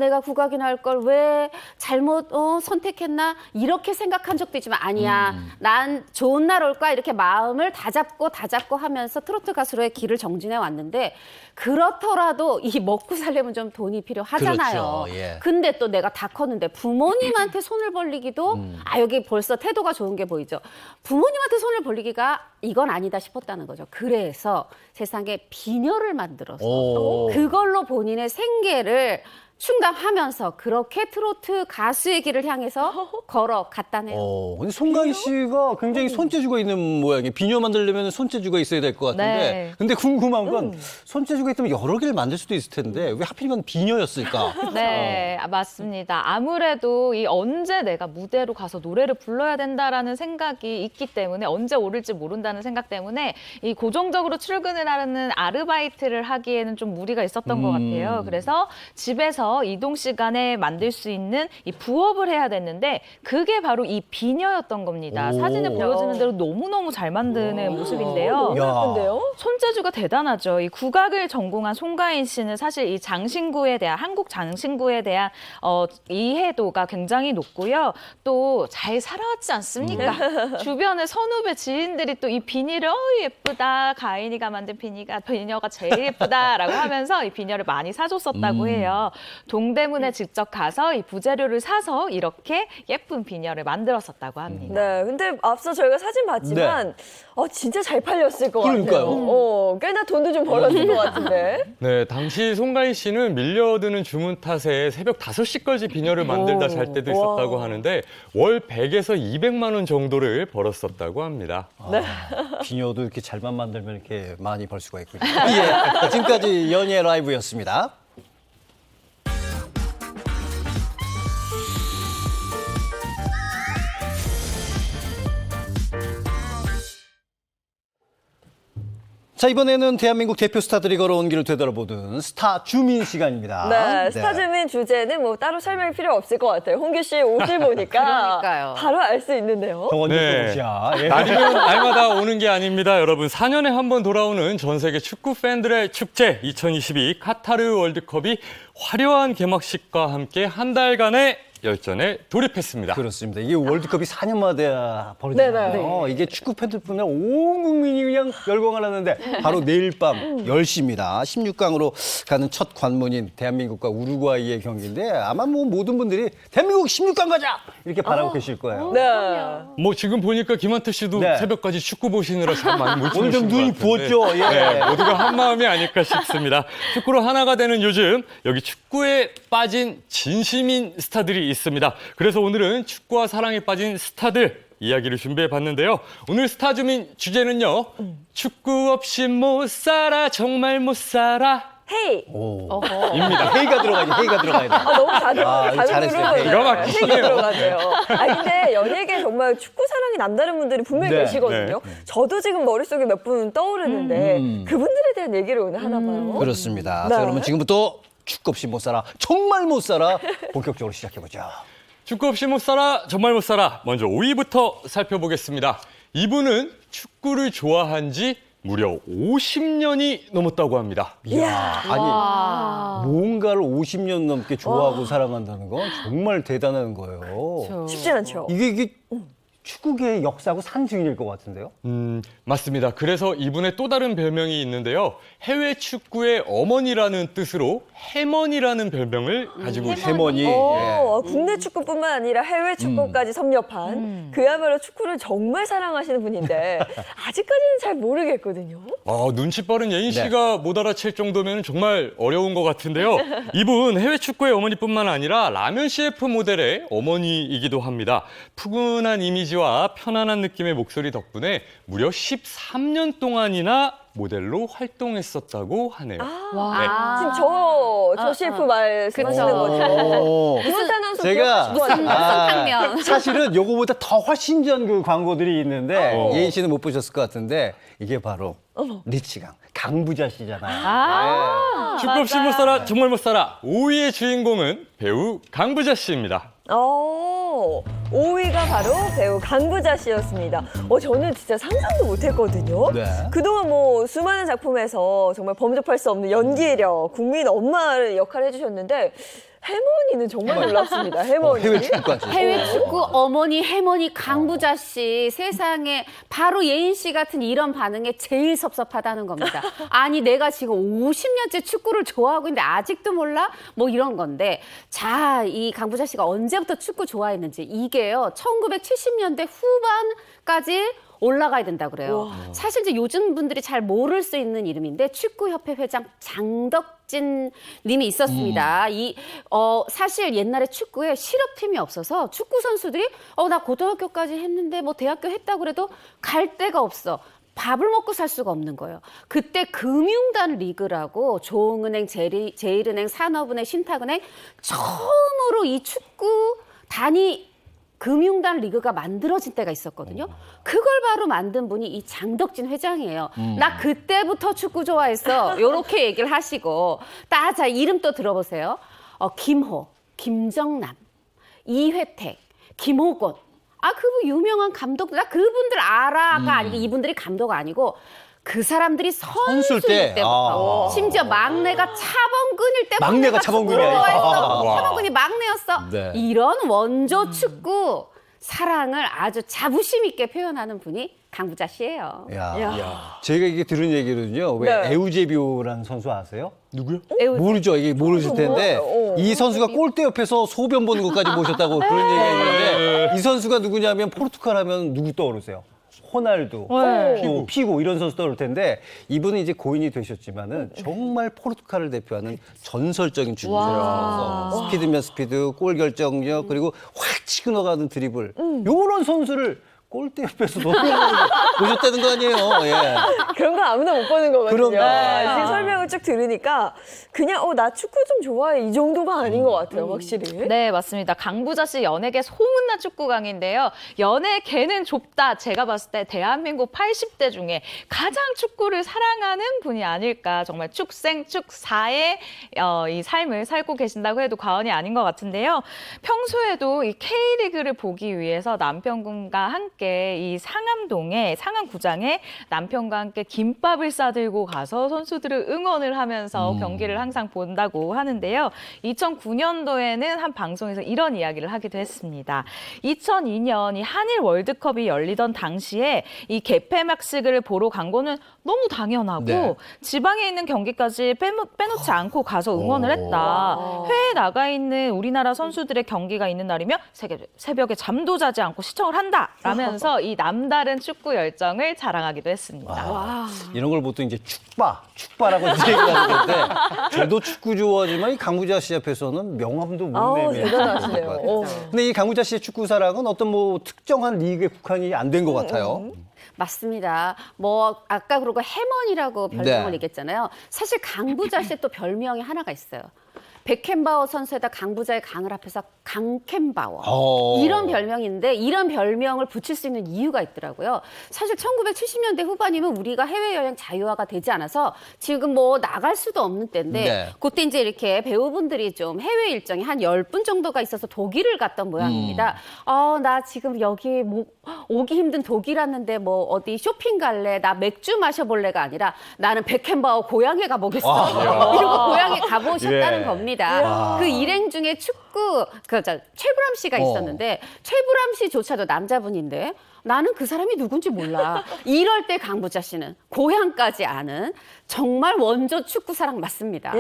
내가 국악인 할 걸 왜 잘못 선택했나 이렇게 생각한 적도 있지만 아니야. 난 좋은 날 올까 이렇게 마음을 다잡고 하면서 트로트 가수로의 길을 정진해 왔는데 그렇더라도 이 먹고 살려면 좀 돈이 필요하잖아요. 그렇죠. 예. 근데 또 내가 다 컸는데 부모님한테 손을 벌리기도 여기 벌써 태도가 좋은 게 보이죠. 부모님한테 손을 벌리기가 이건 아니다 싶었다는 거죠. 그래서 세상에 비녀를 만들어서 그걸로 본인의 생계를 충당하면서 그렇게 트로트 가수의 길을 향해서 걸어갔다네요. 근데 송가인 씨가 굉장히 손재주가 있는 모양이에요. 비녀 만들려면 손재주가 있어야 될 것 같은데. 네. 근데 궁금한 건 손재주가 있다면 여러 개를 만들 수도 있을 텐데 왜 하필이면 비녀였을까? 네, 맞습니다. 아무래도 언제 내가 무대로 가서 노래를 불러야 된다라는 생각이 있기 때문에 언제 오를지 모른다는 생각 때문에 이 고정적으로 출근을 하는 아르바이트를 하기에는 좀 무리가 있었던 것 같아요. 그래서 집에서 해서 이동 시간에 만들 수 있는 이 부업을 해야 됐는데 그게 바로 이 비녀였던 겁니다. 오. 사진에 보여주는 대로 너무너무 잘 만드는 모습인데요. 너무 예쁜데요? 손재주가 대단하죠. 이 국악을 전공한 송가인 씨는 사실 이 장신구에 대한 한국 장신구에 대한 이해도가 굉장히 높고요. 또 잘 살아왔지 않습니까? 주변의 선후배 지인들이 또 이 비니를 예쁘다. 가인이가 만든 비녀가 제일 예쁘다라고 하면서 이 비녀를 많이 사줬었다고 해요. 동대문에 직접 가서 이 부재료를 사서 이렇게 예쁜 비녀를 만들었었다고 합니다. 네, 근데 앞서 저희가 사진 봤지만 진짜 잘 팔렸을 것 그러니까요. 같아요. 꽤나 돈도 좀 벌었을 것 같은데. 네, 당시 송가인 씨는 밀려드는 주문 탓에 새벽 5시까지 비녀를 만들다 잘 때도 있었다고 하는데 월 100에서 200만 원 정도를 벌었었다고 합니다. 네. 비녀도 이렇게 잘만 만들면 이렇게 많이 벌 수가 있군요. 예, 지금까지 연예 라이브였습니다. 자, 이번에는 대한민국 대표 스타들이 걸어온 길을 되돌아보는 스타 주민 시간입니다. 네, 스타 주민 주제는 뭐 따로 설명이 필요 없을 것 같아요. 홍규 씨 옷을 보니까 그러니까요. 바로 알 수 있는데요. 네. 예. 날이면 날마다 오는 게 아닙니다. 여러분, 4년에 한 번 돌아오는 전 세계 축구 팬들의 축제 2022 카타르 월드컵이 화려한 개막식과 함께 한 달간의 열전에 돌입했습니다. 그렇습니다. 이게 월드컵이 4년마다 벌어지잖아요. 이게 축구 팬들뿐만 아니라 온 국민이 그냥 열광을 하는데 바로 내일 밤 10시입니다. 16강으로 가는 첫 관문인 대한민국과 우루과이의 경기인데 아마 뭐 모든 분들이 대한민국 16강 가자! 이렇게 바라고 계실 거예요. 네. 뭐 지금 보니까 김한태 씨도 새벽까지 축구 보시느라 참 많이 못 오늘 좀 주무신 눈이 것 같은데. 부었죠. 예. 네, 모두가 한 마음이 아닐까 싶습니다. 축구로 하나가 되는 요즘 여기 축구에 빠진 진심인 스타들이 있습니다. 그래서 오늘은 축구와 사랑에 빠진 스타들 이야기를 준비해봤는데요. 오늘 스타 주민 주제는요. 축구 없이 못 살아 정말 못 살아. 헤이. 입니다. 헤이가 들어가야지. 헤이가 들어가야 돼. 너무 잘했어요. 자극으로 기가 막히시네요. 헤이가 들어가네요. 근데 연예계에 정말 축구 사랑이 남다른 분들이 분명히 네. 계시거든요. 네. 저도 지금 머릿속에 몇 분 떠오르는데 그분들에 대한 얘기를 오늘 하나 봐요. 그렇습니다. 네. 자, 그러면 지금부터 축구 없이 못 살아 정말 못 살아 본격적으로 시작해보죠. 축구 없이 못 살아 정말 못 살아. 먼저 5위부터 살펴보겠습니다. 이분은 축구를 좋아한 지 무려 50년이 넘었다고 합니다. 이야, 아니 뭔가를 50년 넘게 좋아하고 사랑한다는 건 정말 대단한 거예요. 쉽진 않죠. 이게 축구계의 역사하고 산증인일 것 같은데요. 맞습니다. 그래서 이분의 또 다른 별명이 있는데요. 해외 축구의 어머니라는 뜻으로 해머니라는 별명을 가지고 있습니다. 해머니. 국내 축구뿐만 아니라 해외 축구까지 섭렵한 그야말로 축구를 정말 사랑하시는 분인데 아직까지는 잘 모르겠거든요. 눈치 빠른 예인 씨가 못 알아챌 정도면 정말 어려운 것 같은데요. 이분 해외 축구의 어머니뿐만 아니라 라면 CF 모델의 어머니이기도 합니다. 푸근한 이미지와 편안한 느낌의 목소리 덕분에 무려 13년 동안이나 모델로 활동했었다고 하네요. 지금 저 CF 말씀하시는 거죠? 김원태 아나운서 제가 무슨 탕면. 사실은 요거보다 더 훨씬 전 그 광고들이 있는데 예인 씨는 못 보셨을 것 같은데 이게 바로 리치강 강부자 씨잖아요. 축구 없이 못 살아 정말 못 살아. 5위의 주인공은 배우 강부자 씨입니다. 5위가 바로 배우 강부자 씨였습니다. 저는 진짜 상상도 못했거든요. 네. 그동안 뭐 수많은 작품에서 정말 범접할 수 없는 연기력, 국민 엄마를 역할을 해주셨는데 해머니는 정말 놀랍습니다. 해머니. 해외 축구까지. 해외 축구 어머니 해머니 강부자 씨 세상에 바로 예인 씨 같은 이런 반응에 제일 섭섭하다는 겁니다. 아니 내가 지금 50년째 축구를 좋아하고 있는데 아직도 몰라? 뭐 이런 건데 자, 이 강부자 씨가 언제부터 축구 좋아했는지 이게요 1970년대 후반까지 올라가야 된다 그래요. 사실 이제 요즘 분들이 잘 모를 수 있는 이름인데 축구협회 회장 장덕진 님이 있었습니다. 사실 옛날에 축구에 실업팀이 없어서 축구 선수들이 나 고등학교까지 했는데 뭐 대학교 했다고 그래도 갈 데가 없어. 밥을 먹고 살 수가 없는 거예요. 그때 금융단 리그라고 조흥은행, 제일은행, 산업은행, 신탁은행 처음으로 이 축구 단위 금융단 리그가 만들어진 때가 있었거든요. 그걸 바로 만든 분이 이 장덕진 회장이에요. 나 그때부터 축구 좋아했어. 이렇게 얘기를 하시고 자 이름 또 들어보세요. 김호, 김정남, 이회택, 김호곤. 그분 유명한 감독, 나 그분들 알아가 아니고 이분들이 감독 아니고 그 사람들이 선수일 때부터 심지어 막내가 차범 끊일 때부터 막내가 차범 근이 차범 근이 막내였어. 네. 이런 원조 축구 사랑을 아주 자부심 있게 표현하는 분이 강부자 씨예요. 제가 이게 들은 얘기로는요. 왜 네. 에우제비오라는 선수 아세요? 누구요? 모르죠. 이게 모르실 텐데 이 선수가 골대 옆에서 소변 보는 것까지 모셨다고 그런 얘기가 있는데 이 선수가 누구냐면 포르투갈 하면 누구 떠오르세요? 호날두, 또 피고 이런 선수 떠오를 텐데 이분은 이제 고인이 되셨지만은 정말 포르투갈을 대표하는 전설적인 축구선수로서 스피드면 스피드, 골 결정력 그리고 확 치고 나가는 드리블 요런 선수를 골대 옆에서 보셨다는 거 아니에요? 예. 그런 거 아무나 못 보는 거거든요. 그럼요. 지금 설명을 쭉 들으니까 그냥 나 축구 좀 좋아해 이 정도가 아닌 것 같아요, 확실히. 네, 맞습니다. 강부자 씨 연예계 소문난 축구광인데요. 연예계는 좁다. 제가 봤을 때 대한민국 80대 중에 가장 축구를 사랑하는 분이 아닐까. 정말 축생, 축사의 이 삶을 살고 계신다고 해도 과언이 아닌 것 같은데요. 평소에도 이 K리그를 보기 위해서 남편분과 함께 이 상암동에 상암구장에 남편과 함께 김밥을 싸들고 가서 선수들을 응원을 하면서 경기를 항상 본다고 하는데요. 2009년도에는 한 방송에서 이런 이야기를 하기도 했습니다. 2002년 이 한일 월드컵이 열리던 당시에 이 개폐막식을 보러 간 거는 너무 당연하고 지방에 있는 경기까지 빼놓지 않고 가서 응원을 했다. 해외에 나가 있는 우리나라 선수들의 경기가 있는 날이면 새벽에 잠도 자지 않고 시청을 한다. 라면서 이 남다른 축구 열정을 자랑하기도 했습니다. 이런 걸 보통 이제 축바라고 이제 얘기를 하는데 저도 축구 좋아하지만 이 강부자 씨 앞에서는 명함도 못 내면 대단하시네요. 근데 이 강부자 씨의 축구 사랑은 어떤 뭐 특정한 리그에 국한이 안 된 것 같아요. 맞습니다. 뭐 아까 그러고 해먼이라고 별명을 네. 얘기했잖아요. 사실 강부자 씨의 또 별명이 하나가 있어요. 베켄바워 선수에다 강부자의 강을 합해서 강켄바워. 이런 별명인데 이런 별명을 붙일 수 있는 이유가 있더라고요. 사실 1970년대 후반이면 우리가 해외여행 자유화가 되지 않아서 지금 뭐 나갈 수도 없는 때인데 그때 이제 이렇게 배우분들이 좀 해외 일정이 한 10분 정도가 있어서 독일을 갔던 모양입니다. 나 지금 여기 뭐 오기 힘든 독일 왔는데 뭐 어디 쇼핑 갈래? 나 맥주 마셔볼래가 아니라 나는 베켄바워 고향에 가보겠어. 이러고 고향에 가보셨다는 겁니다. 그 일행 중에 축구 최불암 씨가 있었는데 최불암 씨조차도 남자분인데 나는 그 사람이 누군지 몰라. 이럴 때 강부자 씨는 고향까지 아는 정말 원조 축구 사랑 맞습니다.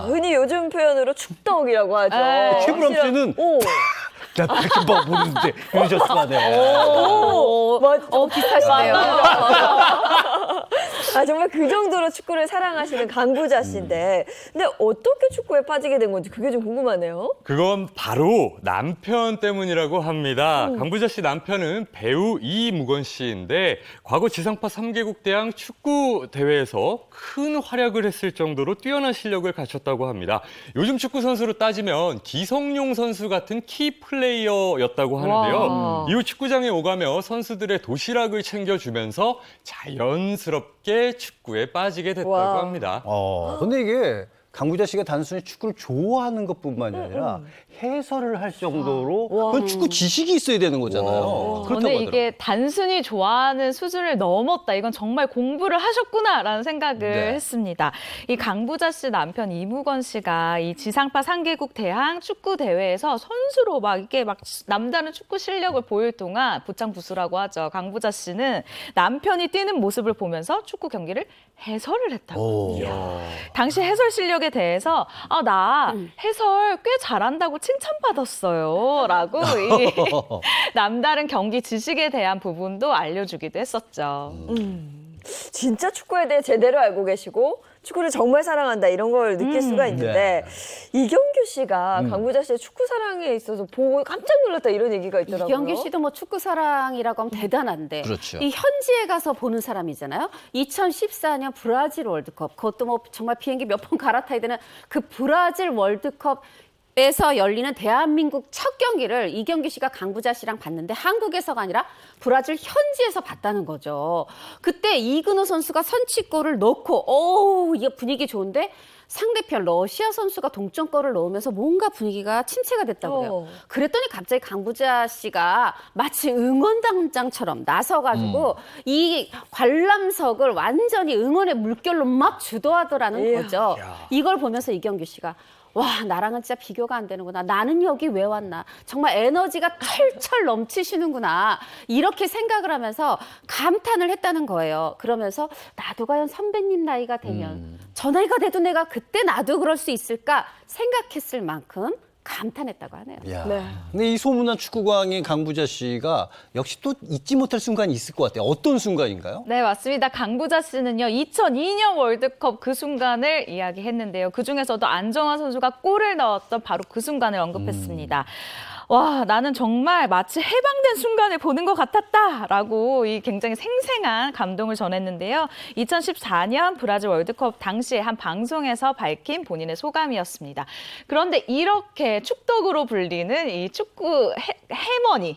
흔히 요즘 표현으로 축덕이라고 하죠. 최불암 씨는 나 베켄바워 모르는데 이러셨을 거 아니에요. 비슷하시네요. 정말 그 정도로 축구를 사랑하시는 강부자 씨인데 근데 어떻게 축구에 빠지게 된 건지 그게 좀 궁금하네요. 그건 바로 남편 때문이라고 합니다. 강부자 씨 남편은 배우 이무건 씨인데 과거 지상파 3개국 대항 축구 대회에서 큰 활약을 했을 정도로 뛰어난 실력을 갖췄다고 합니다. 요즘 축구 선수로 따지면 기성용 선수 같은 키 플레이어였다고 하는데요. 이후 축구장에 오가며 선수들의 도시락을 챙겨주면서 자연스럽게 축구에 빠지게 됐다고 합니다. 근데 이게 강부자 씨가 단순히 축구를 좋아하는 것뿐만이 아니라 해설을 할 정도로 그건 축구 지식이 있어야 되는 거잖아요. 그렇다고 근데 하더라고요. 이게 단순히 좋아하는 수준을 넘었다. 이건 정말 공부를 하셨구나라는 생각을 했습니다. 이 강부자 씨 남편 이무건 씨가 이 지상파 3개국 대항 축구 대회에서 선수로 막 남다른 축구 실력을 보일 동안 부창부수라고 하죠. 강부자 씨는 남편이 뛰는 모습을 보면서 축구 경기를 해설을 했다고. 당시 해설 실력에 대해서 나 해설 꽤 잘한다고 칭찬받았어요. 라고 이 남다른 경기 지식에 대한 부분도 알려주기도 했었죠. 진짜 축구에 대해 제대로 알고 계시고 축구를 정말 사랑한다 이런 걸 느낄 수가 있는데 이경규 씨가 강부자 씨의 축구 사랑에 있어서 보고 깜짝 놀랐다 이런 얘기가 있더라고요. 이경규 씨도 뭐 축구 사랑이라고 하면 대단한데 그렇죠. 이 현지에 가서 보는 사람이잖아요. 2014년 브라질 월드컵 그것도 뭐 정말 비행기 몇 번 갈아타야 되는 그 브라질 월드컵 에서 열리는 대한민국 첫 경기를 이경규 씨가 강부자 씨랑 봤는데 한국에서가 아니라 브라질 현지에서 봤다는 거죠. 그때 이근호 선수가 선취골을 넣고 이게 분위기 좋은데 상대편 러시아 선수가 동점골을 넣으면서 뭔가 분위기가 침체가 됐다고 해요. 그랬더니 갑자기 강부자 씨가 마치 응원단장처럼 나서가지고 이 관람석을 완전히 응원의 물결로 막 주도하더라는 거죠. 이걸 보면서 이경규 씨가 와, 나랑은 진짜 비교가 안 되는구나. 나는 여기 왜 왔나. 정말 에너지가 철철 넘치시는구나. 이렇게 생각을 하면서 감탄을 했다는 거예요. 그러면서 나도 과연 선배님 나이가 되면 저 나이가 돼도 내가 그때 나도 그럴 수 있을까 생각했을 만큼 감탄했다고 하네요. 야. 근데 이 소문난 축구광인 강부자 씨가 역시 또 잊지 못할 순간이 있을 것 같아요. 어떤 순간인가요? 네, 맞습니다. 강부자 씨는요, 2002년 월드컵 그 순간을 이야기했는데요. 그중에서도 안정환 선수가 골을 넣었던 바로 그 순간을 언급했습니다. 와, 나는 정말 마치 해방된 순간을 보는 것 같았다라고 이 굉장히 생생한 감동을 전했는데요. 2014년 브라질 월드컵 당시에 한 방송에서 밝힌 본인의 소감이었습니다. 그런데 이렇게 축덕으로 불리는 이 축구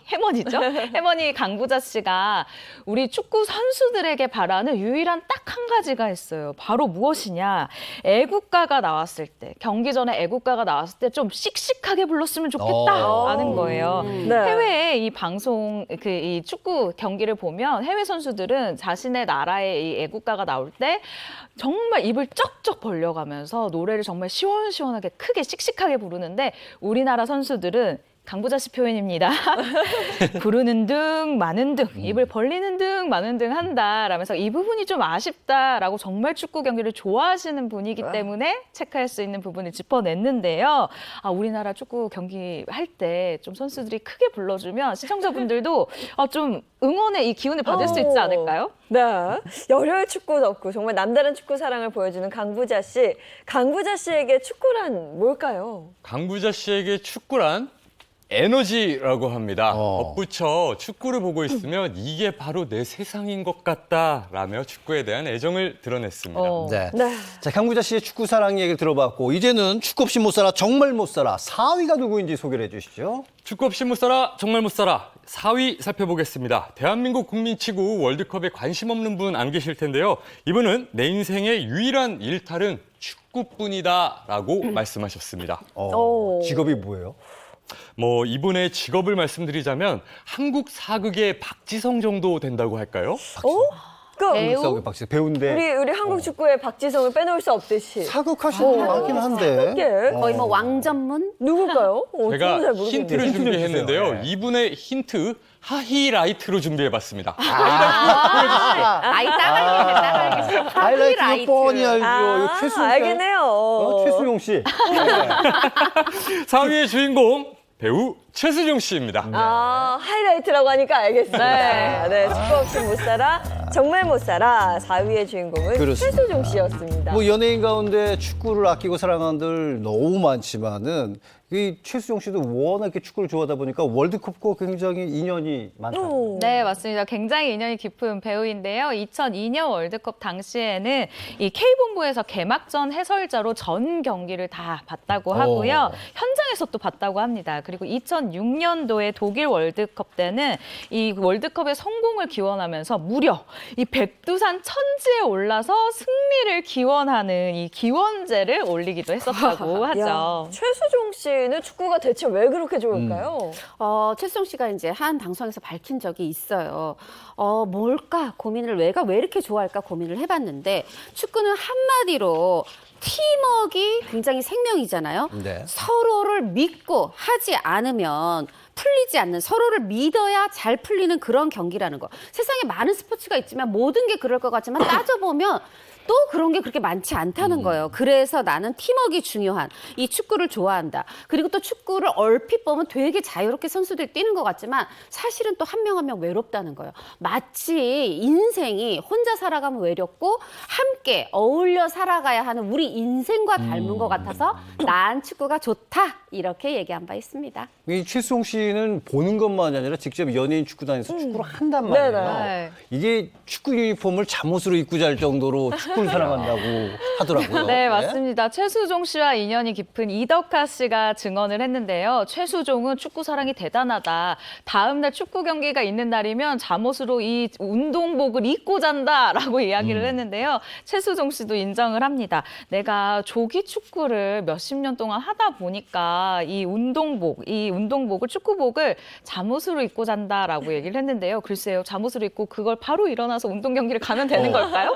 해머니죠. 해머니 강부자 씨가 우리 축구 선수들에게 바라는 유일한 딱 한 가지가 있어요. 바로 무엇이냐? 애국가가 나왔을 때, 경기 전에 애국가가 나왔을 때 좀 씩씩하게 불렀으면 좋겠다라는 거예요. 해외에 이 방송, 이 축구 경기를 보면 해외 선수들은 자신의 나라의 이 애국가가 나올 때 정말 입을 쩍쩍 벌려가면서 노래를 정말 시원시원하게 크게 씩씩하게 부르는데 우리나라 선수들은 강부자 씨 표현입니다. 부르는 등 마는 등 입을 벌리는 등 마는 등 한다라면서 이 부분이 좀 아쉽다라고 정말 축구 경기를 좋아하시는 분이기 때문에 체크할 수 있는 부분을 짚어냈는데요. 아, 우리나라 축구 경기 할 때 좀 선수들이 크게 불러주면 시청자분들도 좀 응원의 이 기운을 받을 수 있지 않을까요? 네, 열혈 축구 덕후 정말 남다른 축구 사랑을 보여주는 강부자 씨. 강부자 씨에게 축구란 뭘까요? 강부자 씨에게 축구란 에너지라고 합니다. 덧붙여 축구를 보고 있으면 이게 바로 내 세상인 것 같다라며 축구에 대한 애정을 드러냈습니다. 네. 자, 강부자 씨의 축구 사랑 얘기를 들어봤고 이제는 축구 없이 못 살아, 정말 못 살아. 4위가 누구인지 소개를 해주시죠. 축구 없이 못 살아, 정말 못 살아. 4위 살펴보겠습니다. 대한민국 국민치고 월드컵에 관심 없는 분 안 계실 텐데요. 이분은 내 인생의 유일한 일탈은 축구뿐이다라고 말씀하셨습니다. 직업이 뭐예요? 이분의 직업을 말씀드리자면 한국 사극의 박지성 정도 된다고 할까요? 배우인데 우리 한국 축구의 박지성을 빼놓을 수 없듯이 사극하시는 분 많긴 한데 거의 뭐 왕전문? 누굴까요? 제가 힌트를 준비했는데요. 이분의 힌트 하이라이트로 준비해봤습니다. 아이 따갈겠네. 하이라이트 뻔히 알죠. 이거 최수 알겠네요. 최수용 씨. 4위의 주인공 배우 최수종 씨입니다. 하이라이트라고 하니까 알겠습니다. 네, 축구 없이 못 살아, 정말 못 살아. 4위의 주인공은 최수종 씨였습니다. 연예인 가운데 축구를 아끼고 사랑하는 들 너무 많지만은 이 최수종 씨도 워낙 이렇게 축구를 좋아하다 보니까 월드컵과 굉장히 인연이 많다고요. 네, 맞습니다. 굉장히 인연이 깊은 배우인데요. 2002년 월드컵 당시에는 이 K본부에서 개막전 해설자로 전 경기를 다 봤다고 하고요. 현장에서 또 봤다고 합니다. 그리고 2006년도에 독일 월드컵 때는 이 월드컵의 성공을 기원하면서 무려 이 백두산 천지에 올라서 승리를 기원하는 이 기원제를 올리기도 했었다고 하죠. 최수종 씨는 축구가 대체 왜 그렇게 좋을까요? 최수종 씨가 이제 한 방송에서 밝힌 적이 있어요. 뭘까 고민을 왜 이렇게 좋아할까 고민을 해봤는데 축구는 한마디로 팀워크가 굉장히 생명이잖아요. 서로를 믿고 하지 않으면 풀리지 않는, 서로를 믿어야 잘 풀리는 그런 경기라는 거. 세상에 많은 스포츠가 있지만 모든 게 그럴 것 같지만 따져보면 또 그런 게 그렇게 많지 않다는 거예요. 그래서 나는 팀워크가 중요한 이 축구를 좋아한다. 그리고 또 축구를 얼핏 보면 되게 자유롭게 선수들이 뛰는 것 같지만 사실은 또 한 명 한 명 외롭다는 거예요. 마치 인생이 혼자 살아가면 외롭고 함께 어울려 살아가야 하는 우리 인생과 닮은 것 같아서 난 축구가 좋다. 이렇게 얘기한 바 있습니다. 이 최수종 씨는 보는 것만이 아니라 직접 연예인 축구단에서 축구를 한단 말이에요. 이게 축구 유니폼을 잠옷으로 입고 잘 정도로 축구를 축구를 사랑한다고 하더라고요. 네, 맞습니다. 최수종 씨와 인연이 깊은 이덕화 씨가 증언을 했는데요. 최수종은 축구 사랑이 대단하다. 다음 날 축구 경기가 있는 날이면 잠옷으로 이 운동복을 입고 잔다라고 이야기를 했는데요. 최수종 씨도 인정을 합니다. 내가 조기 축구를 몇십 년 동안 하다 보니까 이 운동복을 축구복을 잠옷으로 입고 잔다라고 얘기를 했는데요. 글쎄요, 잠옷으로 입고 그걸 바로 일어나서 운동 경기를 가면 되는 걸까요?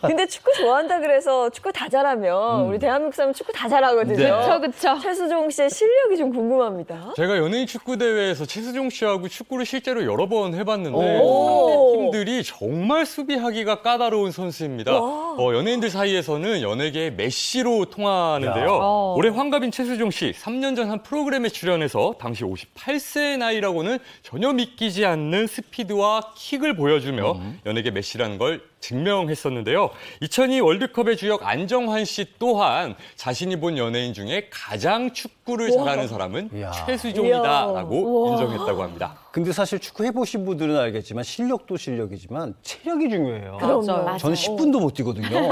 근데 축구 좋아한다 그래서 축구 다 잘하면 우리 대한민국 사람 축구 다 잘하거든요. 네. 그렇죠. 최수종 씨의 실력이 좀 궁금합니다. 제가 연예인 축구 대회에서 최수종 씨하고 축구를 실제로 여러 번 해봤는데 오. 상대팀들이 정말 수비하기가 까다로운 선수입니다. 연예인들 사이에서는 연예계의 메시로 통하는데요. 올해 환갑인 최수종 씨 3년 전 한 프로그램에 출연해서 당시 58세의 나이라고는 전혀 믿기지 않는 스피드와 킥을 보여주며 연예계 메시라는 걸 증명했었는데요. 2002 월드컵의 주역 안정환 씨 또한 자신이 본 연예인 중에 가장 축구를 잘하는 사람은 최수종이다라고 인정했다고 합니다. 근데 사실 축구 해보신 분들은 알겠지만 실력도 실력이지만 체력이 중요해요. 그럼요. 저는 10분도 못 뛰거든요.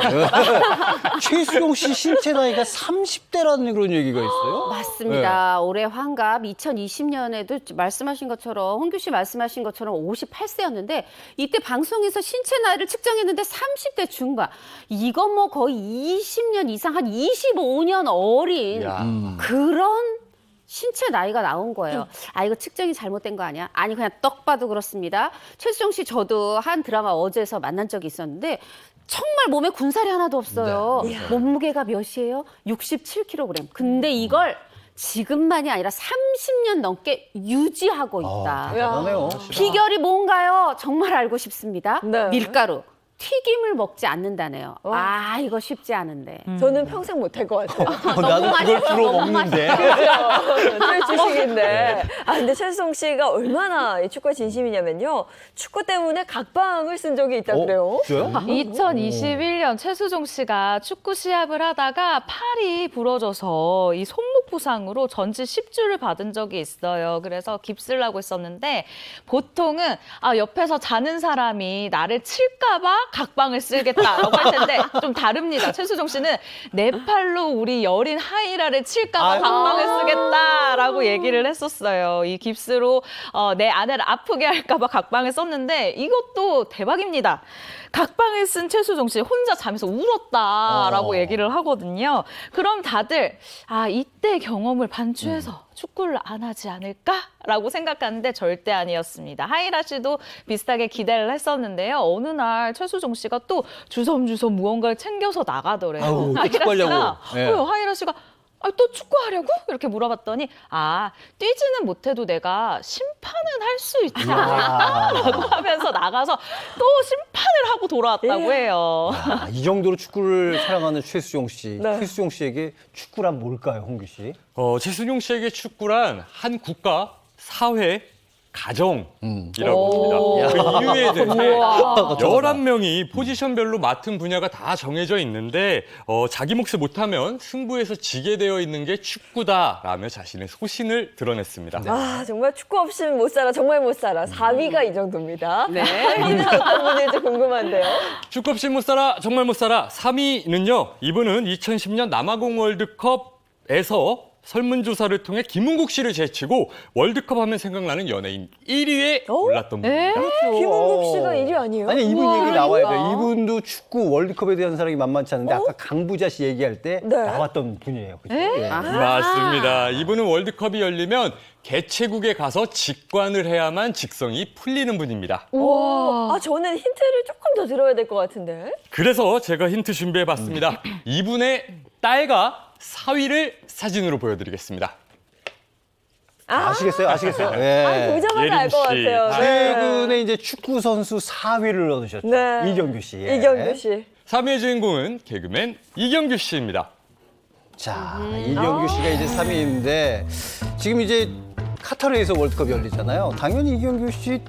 최수종 씨 신체 나이가 30대라는 그런 얘기가 있어요? 맞습니다. 올해 환갑 2020년에도 말씀하신 것처럼 홍규 씨 말씀하신 것처럼 58세였는데 이때 방송에서 신체 나이를 측정했는데 30대 중반. 이건 뭐 거의 20년 이상 한 25년 어린 그런 신체 나이가 나온 거예요. 아, 이거 측정이 잘못된 거 아니야? 아니, 그냥 떡 봐도 그렇습니다. 최수종 씨 저도 한 드라마 어제서 만난 적이 있었는데 정말 몸에 군살이 하나도 없어요. 네. 몸무게가 몇이에요? 67kg. 근데 이걸 지금만이 아니라 30년 넘게 유지하고 있다. 대단하네요. 비결이 뭔가요? 정말 알고 싶습니다. 네. 밀가루. 튀김을 먹지 않는다네요. 아, 이거 쉽지 않은데. 저는 평생 못할 것 같아요. 나도 그걸 주로 먹는데. 제 주식인데. 아, 근데 최수종 씨가 얼마나 이 축구에 진심이냐면요. 축구 때문에 각방을 쓴 적이 있다 그래요. 진짜요? 2021년 최수종 씨가 축구 시합을 하다가 팔이 부러져서 이 손목 부상으로 전치 10주를 받은 적이 있어요. 그래서 깁스를 하고 있었는데 보통은 옆에서 자는 사람이 나를 칠까 봐 각방을 쓰겠다라고 할 텐데 좀 다릅니다. 최수종 씨는 내 팔로 우리 여린 하이라를 칠까 봐 각방을 쓰겠다라고 얘기를 했었어요. 이 깁스로 내 아내를 아프게 할까 봐 각방을 썼는데 이것도 대박입니다. 각방을 쓴 최수종 씨 혼자 잠에서 울었다라고 얘기를 하거든요. 그럼 다들 이때 경험을 반추해서 축구를 안 하지 않을까라고 생각하는데 절대 아니었습니다. 하이라 씨도 비슷하게 기대를 했었는데요. 어느 날 최수종 씨가 또 주섬주섬 무언가를 챙겨서 나가더래요. 아우, 또 축구하려고. 하이라 씨가 또 축구하려고? 이렇게 물어봤더니 뛰지는 못해도 내가 심판은 할 수 있다 라고 하면서 나가서 또 심판을 하고 돌아왔다고 해요. 이 정도로 축구를 사랑하는 최수종 씨. 최수종 씨에게 축구란 뭘까요, 홍규 씨? 최수종 씨에게 축구란 한 국가, 사회, 가정이라고 합니다. 그 이유에 대해 11명이 포지션별로 맡은 분야가 다 정해져 있는데 자기 몫을 못하면 승부에서 지게 되어 있는 게 축구다라며 자신의 소신을 드러냈습니다. 정말 축구 없이는 못 살아. 정말 못 살아. 4위가 이 정도입니다. 네. 3위는 어떤 분일지 궁금한데요. 축구 없이 못 살아, 정말 못 살아. 3위는요. 이분은 2010년 남아공 월드컵에서 설문조사를 통해 김은국 씨를 제치고 월드컵 하면 생각나는 연예인 1위에 올랐던 분입니다. 김은국 씨가 1위 아니에요? 아니, 이분 얘기 나와야 돼요. 이분도 축구 월드컵에 대한 사랑이 만만치 않은데 아까 강부자 씨 얘기할 때 나왔던 분이에요. 그죠? 맞습니다. 이분은 월드컵이 열리면 개최국에 가서 직관을 해야만 직성이 풀리는 분입니다. 저는 힌트를 조금 더 들어야 될 것 같은데. 그래서 제가 힌트 준비해봤습니다. 이분의 딸과 사위를 사진으로 보여드리겠습니다. 아시겠어요? 네. 보자마자 알 것 같아요. 최근에 이제 축구 선수 4위를 얻으셨죠. 이경규 씨. 이경규 씨. 3위의 주인공은 개그맨 이경규 씨입니다. 자, 이경규 씨가 이제 3위인데 지금 이제 카타르에서 월드컵이 열리잖아요. 당연히 이경규 씨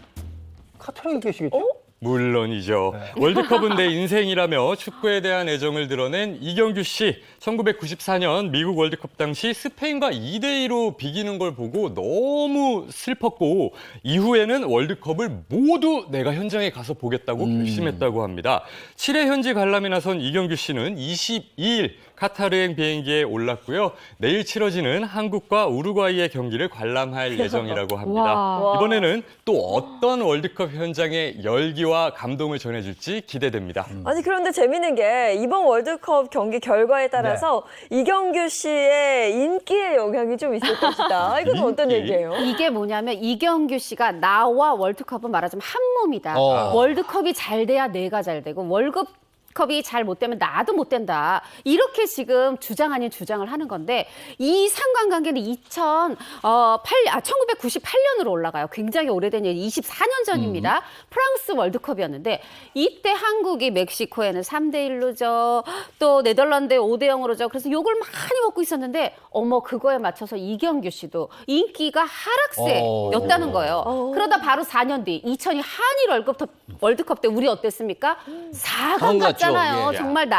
카타르에 계시겠죠? 물론이죠. 월드컵은 내 인생이라며 축구에 대한 애정을 드러낸 이경규 씨. 1994년 미국 월드컵 당시 스페인과 2대2로 비기는 걸 보고 너무 슬펐고 이후에는 월드컵을 모두 내가 현장에 가서 보겠다고 결심했다고 합니다. 7회 현지 관람에 나선 이경규 씨는 22일 카타르행 비행기에 올랐고요. 내일 치러지는 한국과 우루과이의 경기를 관람할 예정이라고 합니다. 와. 이번에는 또 어떤 월드컵 현장의 열기와 감동을 전해줄지 기대됩니다. 아니 그런데 재밌는 게 이번 월드컵 경기 결과에 따라서 이경규 씨의 인기에 영향이 좀 있을 것이다. 이건 어떤 얘기예요? 이게 뭐냐면 이경규 씨가 나와 월드컵은 말하자면 한 몸이다. 월드컵이 잘 돼야 내가 잘 되고 월드컵이 잘 못 되면 나도 못 된다. 이렇게 지금 주장 아닌 주장을 하는 건데 이 상관관계는 1998년으로 올라가요. 굉장히 오래된 얘기, 24년 전입니다. 프랑스 월드컵이었는데 이때 한국이 멕시코에는 3대1로 져, 또 네덜란드에 5대0으로 져. 그래서 욕을 많이 먹고 있었는데 어머 그거에 맞춰서 이경규 씨도 인기가 하락세였다는 거예요. 그러다 바로 4년 뒤 2002 한일 월드컵 때 우리 어땠습니까? 4강 갔잖아요. 예. 정말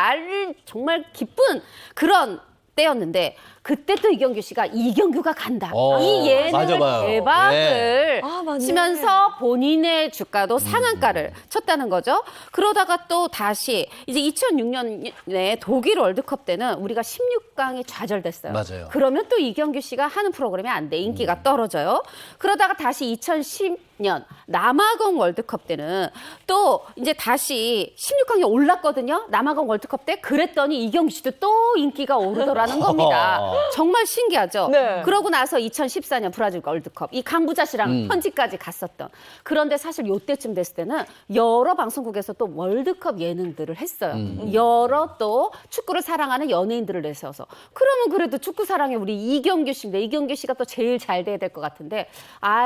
정말 기쁜 그런 때였는데 그때 또 이경규 씨가 이경규가 간다. 이 예능을 대박을 치면서 본인의 주가도 상한가를 쳤다는 거죠. 그러다가 또 다시 이제 2006년에 독일 월드컵 때는 우리가 16강이 좌절됐어요. 맞아요. 그러면 또 이경규 씨가 하는 프로그램이 안 돼. 인기가 떨어져요. 그러다가 다시 2010년 남아공 월드컵 때는 또 이제 다시 16강에 올랐거든요. 남아공 월드컵 때 그랬더니 이경규 씨도 또 인기가 오르더라는 겁니다. 정말 신기하죠. 네. 그러고 나서 2014년 브라질 월드컵 이 강부자 씨랑 현지까지 갔었던. 그런데 사실 이때쯤 됐을 때는 여러 방송국에서 또 월드컵 예능들을 했어요. 여러 또 축구를 사랑하는 연예인들을 내세워서. 그러면 그래도 축구 사랑에 우리 이경규 씨인데 이경규 씨가 또 제일 잘 돼야 될 것 같은데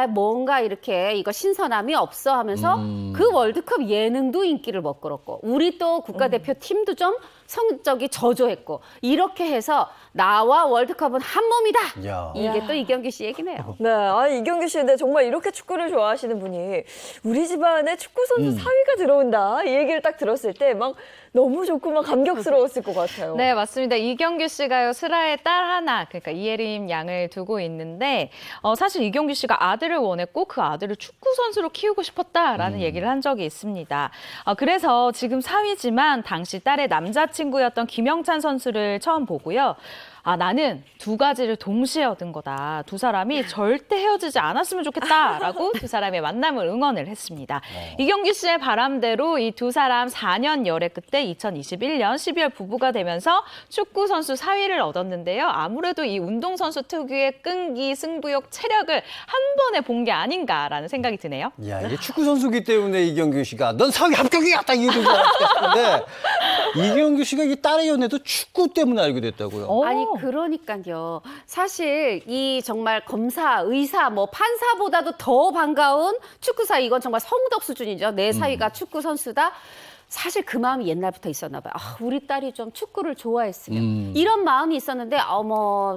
뭔가 이렇게 이거 신선함이 없어 하면서 그 월드컵 예능도 인기를 못 끌었고 우리 또 국가대표 팀도 좀 성적이 저조했고 이렇게 해서 나와 월드컵은 한 몸이다. 이게 또 이경규 씨 얘기네요. 네, 이경규 씨인데 정말 이렇게 축구를 좋아하시는 분이 우리 집안에 축구 선수 사위가 들어온다 이 얘기를 딱 들었을 때 막 너무 좋고 막 감격스러웠을 것 같아요. 네, 맞습니다. 이경규 씨가요, 슬아의 딸 하나, 그러니까 이예림 양을 두고 있는데, 사실 이경규 씨가 아들을 원했고 그 아들을 축구 선수로 키우고 싶었다라는 얘기를 한 적이 있습니다. 그래서 지금 사위지만 당시 딸의 남자친구였던 김영찬 선수를 처음 보고요. 나는 두 가지를 동시에 얻은 거다. 두 사람이 절대 헤어지지 않았으면 좋겠다라고 두 사람의 만남을 응원을 했습니다. 이경규 씨의 바람대로 이 두 사람 4년 열애 끝에 2021년 12월 부부가 되면서 축구 선수 사위를 얻었는데요. 아무래도 이 운동선수 특유의 끈기, 승부욕, 체력을 한 번에 본 게 아닌가라는 생각이 드네요. 야, 이게 축구 선수기 때문에 이경규 씨가 넌 사위 합격이야 딱 이러는 줄 알았는데 이경규 씨가 이 딸의 연애도 축구 때문에 알게 됐다고요. 아니 그러니까요. 사실 이 정말 검사, 의사, 판사보다도 더 반가운 축구 사위 이건 정말 성덕 수준이죠. 내 사위가 축구 선수다. 사실 그 마음이 옛날부터 있었나 봐요. 우리 딸이 좀 축구를 좋아했으면. 이런 마음이 있었는데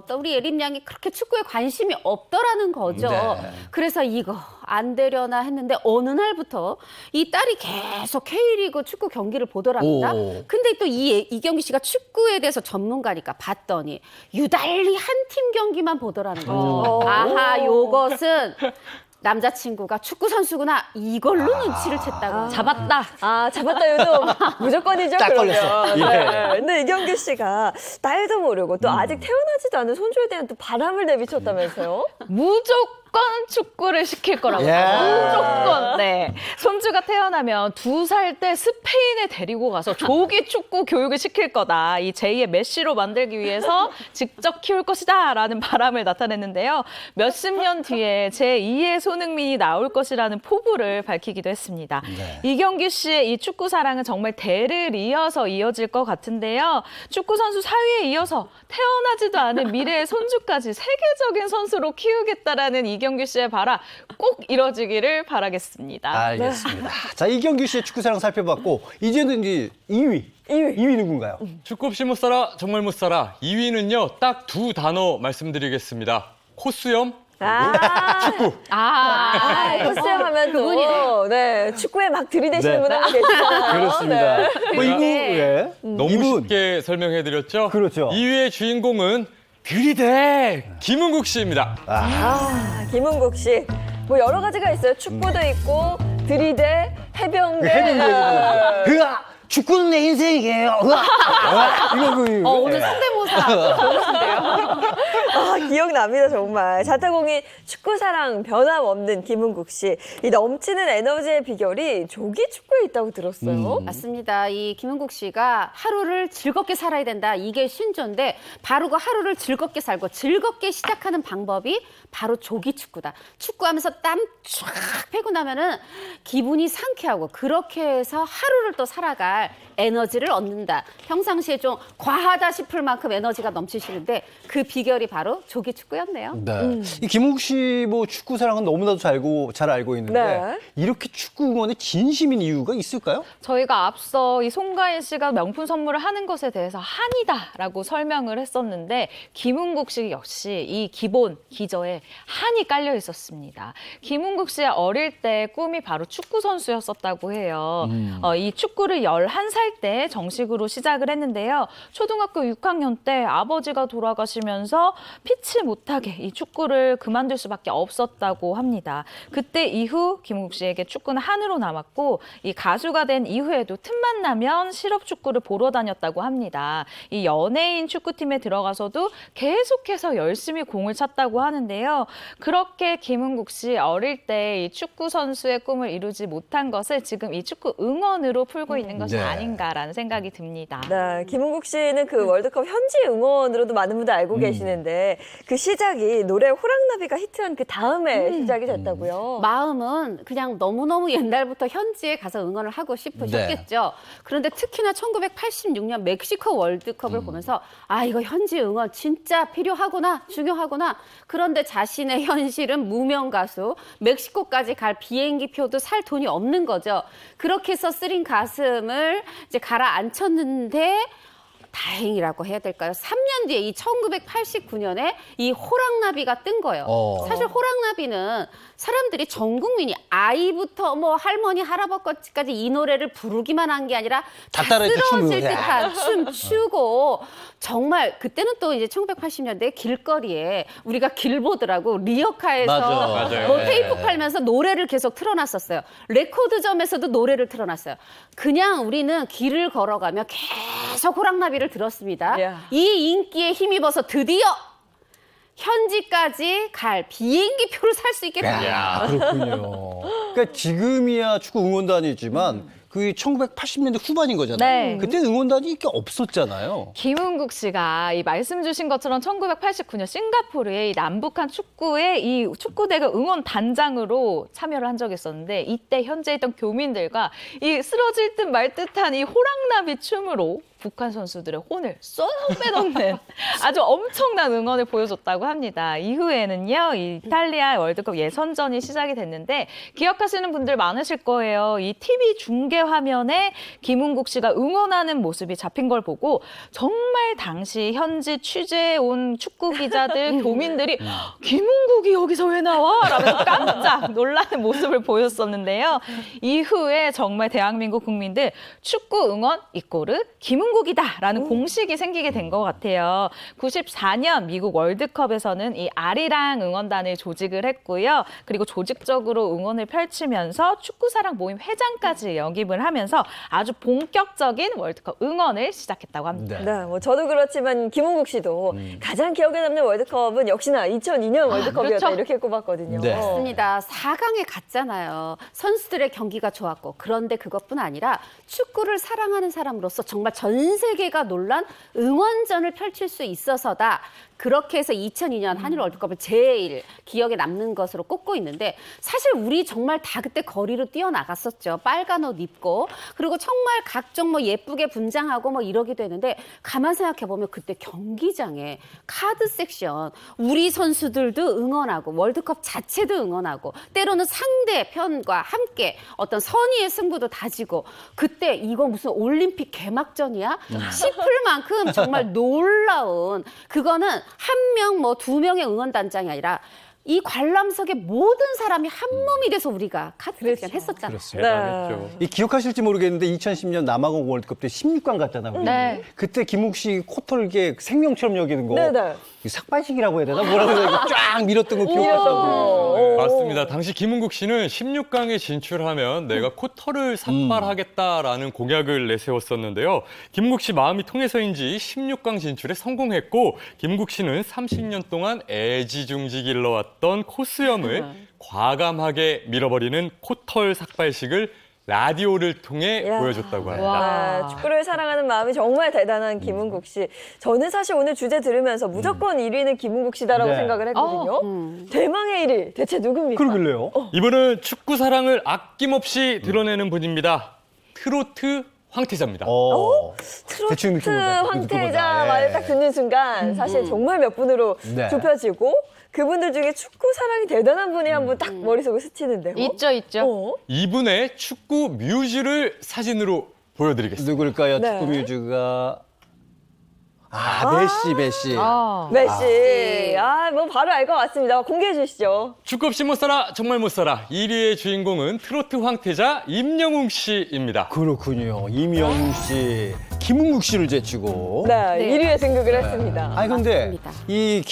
또 우리 예림 양이 그렇게 축구에 관심이 없더라는 거죠. 네. 그래서 이거 안 되려나 했는데 어느 날부터 이 딸이 계속 K리그 축구 경기를 보더랍니다. 근데 또 이경규 씨가 축구에 대해서 전문가니까 봤더니 유달리 한 팀 경기만 보더라는 거죠. 아하, 요것은 남자친구가 축구 선수구나 이걸로 눈치를 챘다고. 잡았다 요즘 무조건이죠. 딱 그러면. 걸렸어. 네. 근데 이경규 씨가 딸도 모르고 또 아직 태어나지도 않은 손주에 대한 또 바람을 내비쳤다면서요? 무조건 축구를 시킬 거라고. 무조건. 네. 손주가 태어나면 2살 때 스페인에 데리고 가서 조기 축구 교육을 시킬 거다. 이 제2의 메시로 만들기 위해서 직접 키울 것이다. 라는 바람을 나타냈는데요. 몇십 년 뒤에 제2의 손흥민이 나올 것이라는 포부를 밝히기도 했습니다. 이경규 씨의 이 축구 사랑은 정말 대를 이어서 이어질 것 같은데요. 축구 선수 사위에 이어서 태어나지도 않은 미래의 손주까지 세계적인 선수로 키우겠다라는 이경규 씨의 바람 꼭 이뤄지기를 바라겠습니다. 알겠습니다. 자, 이경규 씨의 축구 사랑 살펴봤고 이제는 이제 2위 누군가요? 축구 없이 못 살아, 정말 못 살아. 2위는요, 딱 두 단어 말씀드리겠습니다. 코수염, 축구. 코스염하면 또 네, 축구에 막 들이대시는 분 한분 계시잖아요. 그렇습니다. 네. 뭐 이분 예. 너무 쉽게 설명해드렸죠? 그렇죠. 2위의 주인공은 들이대 김은국 씨입니다. 김은국 씨. 뭐 여러 가지가 있어요. 축구도 있고 들이대, 해병대. 으아! 축구는 내 인생이에요. 으아! 이거 오늘 성대모사 좋으신데요? 기억납니다, 정말. 자타공인 축구사랑 변함없는 김은국 씨. 이 넘치는 에너지의 비결이 조기 축구에 있다고 들었어요. 맞습니다. 이 김은국 씨가 하루를 즐겁게 살아야 된다. 이게 신조인데 바로 그 하루를 즐겁게 살고 즐겁게 시작하는 방법이 바로 조기 축구다. 축구하면서 땀 쫙 빼고 나면은 기분이 상쾌하고 그렇게 해서 하루를 또 살아갈 에너지를 얻는다. 평상시에 좀 과하다 싶을 만큼 에너지가 넘치시는데 그 비결이 바로 조기 축구였네요. 네. 이 김은국 씨 뭐 축구 사랑은 너무나도 잘 알고 있는데 네. 이렇게 축구 응원에 진심인 이유가 있을까요? 저희가 앞서 이 송가인 씨가 명품 선물을 하는 것에 대해서 한이다라고 설명을 했었는데 김은국 씨 역시 이 기본 기저에 한이 깔려 있었습니다. 김은국 씨의 어릴 때 꿈이 바로 축구 선수였었다고 해요. 이 축구를 11살 때 정식으로 시작을 했는데요. 초등학교 6학년 때 아버지가 돌아가시면서 피치 못하게 이 축구를 그만둘 수밖에 없었다고 합니다. 그때 이후 김은국 씨에게 축구는 한으로 남았고 이 가수가 된 이후에도 틈만 나면 실업 축구를 보러 다녔다고 합니다. 이 연예인 축구팀에 들어가서도 계속해서 열심히 공을 찼다고 하는데요. 그렇게 김은국 씨 어릴 때 이 축구 선수의 꿈을 이루지 못한 것을 지금 이 축구 응원으로 풀고 있는 것이 아닌가라는 생각이 듭니다. 네, 김은국 씨는 그 월드컵 현지 응원으로도 많은 분들 알고 계시는데 그 시작이 노래 호랑나비가 히트한 그 다음에 시작이 됐다고요. 마음은 그냥 너무너무 옛날부터 현지에 가서 응원을 하고 싶으셨겠죠. 그런데 특히나 1986년 멕시코 월드컵을 보면서 아 이거 현지 응원 진짜 필요하구나 중요하구나. 그런데 자신의 현실은 무명 가수 멕시코까지 갈 비행기 표도 살 돈이 없는 거죠. 그렇게 해서 쓰린 가슴을 이제 가라앉혔는데 다행이라고 해야 될까요? 3년 뒤에 이 1989년에 이 호랑나비가 뜬 거예요. 사실 호랑나비는 사람들이 전 국민이 아이부터 뭐 할머니 할아버지까지 이 노래를 부르기만 한 게 아니라 다 쓰러질 듯한 춤 추고 정말 그때는 또 이제 1980년대 길거리에 우리가 길보드라고 리어카에서 뭐 테이프 팔면서 노래를 계속 틀어놨었어요. 레코드점에서도 노래를 틀어놨어요. 그냥 우리는 길을 걸어가며 계속 호랑나비를 들었습니다. 이 인기에 힘입어서 드디어 현지까지 갈 비행기 표를 살 수 있게 됩니다. 그렇군요. 그러니까 지금이야 축구 응원단이지만 그 1980년대 후반인 거잖아요. 네. 그때 응원단이 이렇게 없었잖아요. 김은국 씨가 이 말씀 주신 것처럼 1989년 싱가포르의 이 남북한 축구의 이 축구대가 응원 단장으로 참여를 한 적이 있었는데 이때 현지에 있던 교민들과 이 쓰러질 듯 말 듯한 이 호랑나비 춤으로 북한 선수들의 혼을 쏙 빼놓는 아주 엄청난 응원을 보여줬다고 합니다. 이후에는요, 이 이탈리아 월드컵 예선전이 시작이 됐는데 기억하시는 분들 많으실 거예요. 이 TV 중계 화면에 김은국 씨가 응원하는 모습이 잡힌 걸 보고 정말 당시 현지 취재해 온 축구 기자들, 교민들이 김은국이 여기서 왜 나와? 라면서 깜짝 놀라는 모습을 보였었는데요. 이후에 정말 대한민국 국민들 축구 응원 이꼬르 김은국이다라는 공식이 생기게 된 것 같아요. 94년 미국 월드컵에서는 이 아리랑 응원단을 조직을 했고요. 그리고 조직적으로 응원을 펼치면서 축구사랑 모임 회장까지 영입을 하면서 아주 본격적인 월드컵 응원을 시작했다고 합니다. 네, 뭐 저도 그렇지만 김은국 씨도 가장 기억에 남는 월드컵은 역시나 2002년 월드컵이었다 그렇죠. 이렇게 꼽았거든요. 네. 맞습니다. 4강에 갔잖아요. 선수들의 경기가 좋았고 그런데 그것뿐 아니라 축구를 사랑하는 사람으로서 정말 전 세계가 놀란 응원전을 펼칠 수 있어서다. 그렇게 해서 2002년 한일 월드컵을 제일 기억에 남는 것으로 꼽고 있는데 사실 우리 정말 다 그때 거리로 뛰어나갔었죠. 빨간 옷 입고 그리고 정말 각종 뭐 예쁘게 분장하고 뭐 이러기도 했는데 가만 생각해 보면 그때 경기장에 카드 섹션 우리 선수들도 응원하고 월드컵 자체도 응원하고 때로는 상대편과 함께 어떤 선의의 승부도 다지고 그때 이거 무슨 올림픽 개막전이야? 싶을 만큼 정말 놀라운 그거는 한 명 뭐 두 명의 응원단장이 아니라 이 관람석에 모든 사람이 한 몸이 돼서 우리가 카드 시간 했었잖아요. 그렇습니다. 이 기억하실지 모르겠는데 2010년 남아공 월드컵 때 16강 갔잖아요. 우리. 네. 그때 김웅 씨 코털게 생명처럼 여기는 거. 네네. 이 삭발식이라고 해야 되나? 뭐라고 해야 되나? 쫙 밀었던 거 기억하시고. 맞습니다. 당시 김은국 씨는 16강에 진출하면 내가 코털을 삭발하겠다라는 공약을 내세웠었는데요. 김은국 씨 마음이 통해서인지 16강 진출에 성공했고 김은국 씨는 30년 동안 애지중지 길러왔던 코수염을 과감하게 밀어버리는 코털 삭발식을 라디오를 통해 보여줬다고 합니다. 축구를 사랑하는 마음이 정말 대단한 김은국 씨. 저는 사실 오늘 주제 들으면서 무조건 1위는 김은국 씨다라고 네. 생각을 했거든요. 대망의 1위 대체 누굽니까? 그러길래요? 이분은 축구 사랑을 아낌없이 드러내는 분입니다. 트로트 황태자입니다. 트로트 황태자 말을 딱 듣는 순간 사실 정말 몇 분으로 네. 좁혀지고 그분들 중에 축구 사랑이 대단한 분이 한 분 딱 머릿속에 스치는데요. 있죠. 이분의 축구 뮤즈를 사진으로 보여드리겠습니다. 누굴까요? 네. 축구 뮤즈가 메시. 메시. 뭐 바로 알 것 같습니다. 공개해 주시죠. 축구 없이 못 살아, 정말 못 살아. 1위의 주인공은 트로트 황태자 임영웅 씨입니다. 그렇군요. 임영웅 씨, 김은국 씨를 제치고. 네, 1위에 등극을 했습니다. 아니 근데 이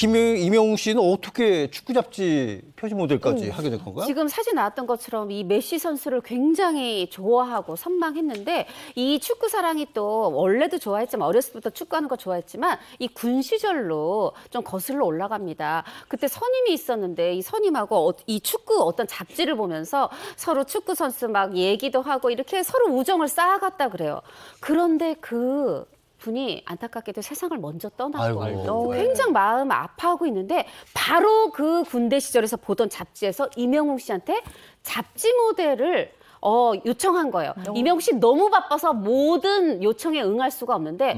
임영웅 씨는 어떻게 축구 잡지 표지 모델까지 하게 된 건가요? 지금 사진 나왔던 것처럼 이 메시 선수를 굉장히 좋아하고 선망했는데 이 축구 사랑이 또 원래도 좋아했지만 어렸을 때부터 축구하는 거 좋아했지만 이 군 시절로 좀 거슬러 올라갑니다. 그때 선임이 있었는데 이 선임하고 이 축구 어떤 잡지를 보면서 서로 축구 선수 막 얘기도 하고 이렇게 서로 우정을 쌓아갔다 그래요. 그런데 그 분이 안타깝게도 세상을 먼저 떠났고 굉장히 마음 아파하고 있는데 바로 그 군대 시절에서 보던 잡지에서 임영웅 씨한테 잡지 모델을 요청한 거예요. 임영웅 씨 너무 바빠서 모든 요청에 응할 수가 없는데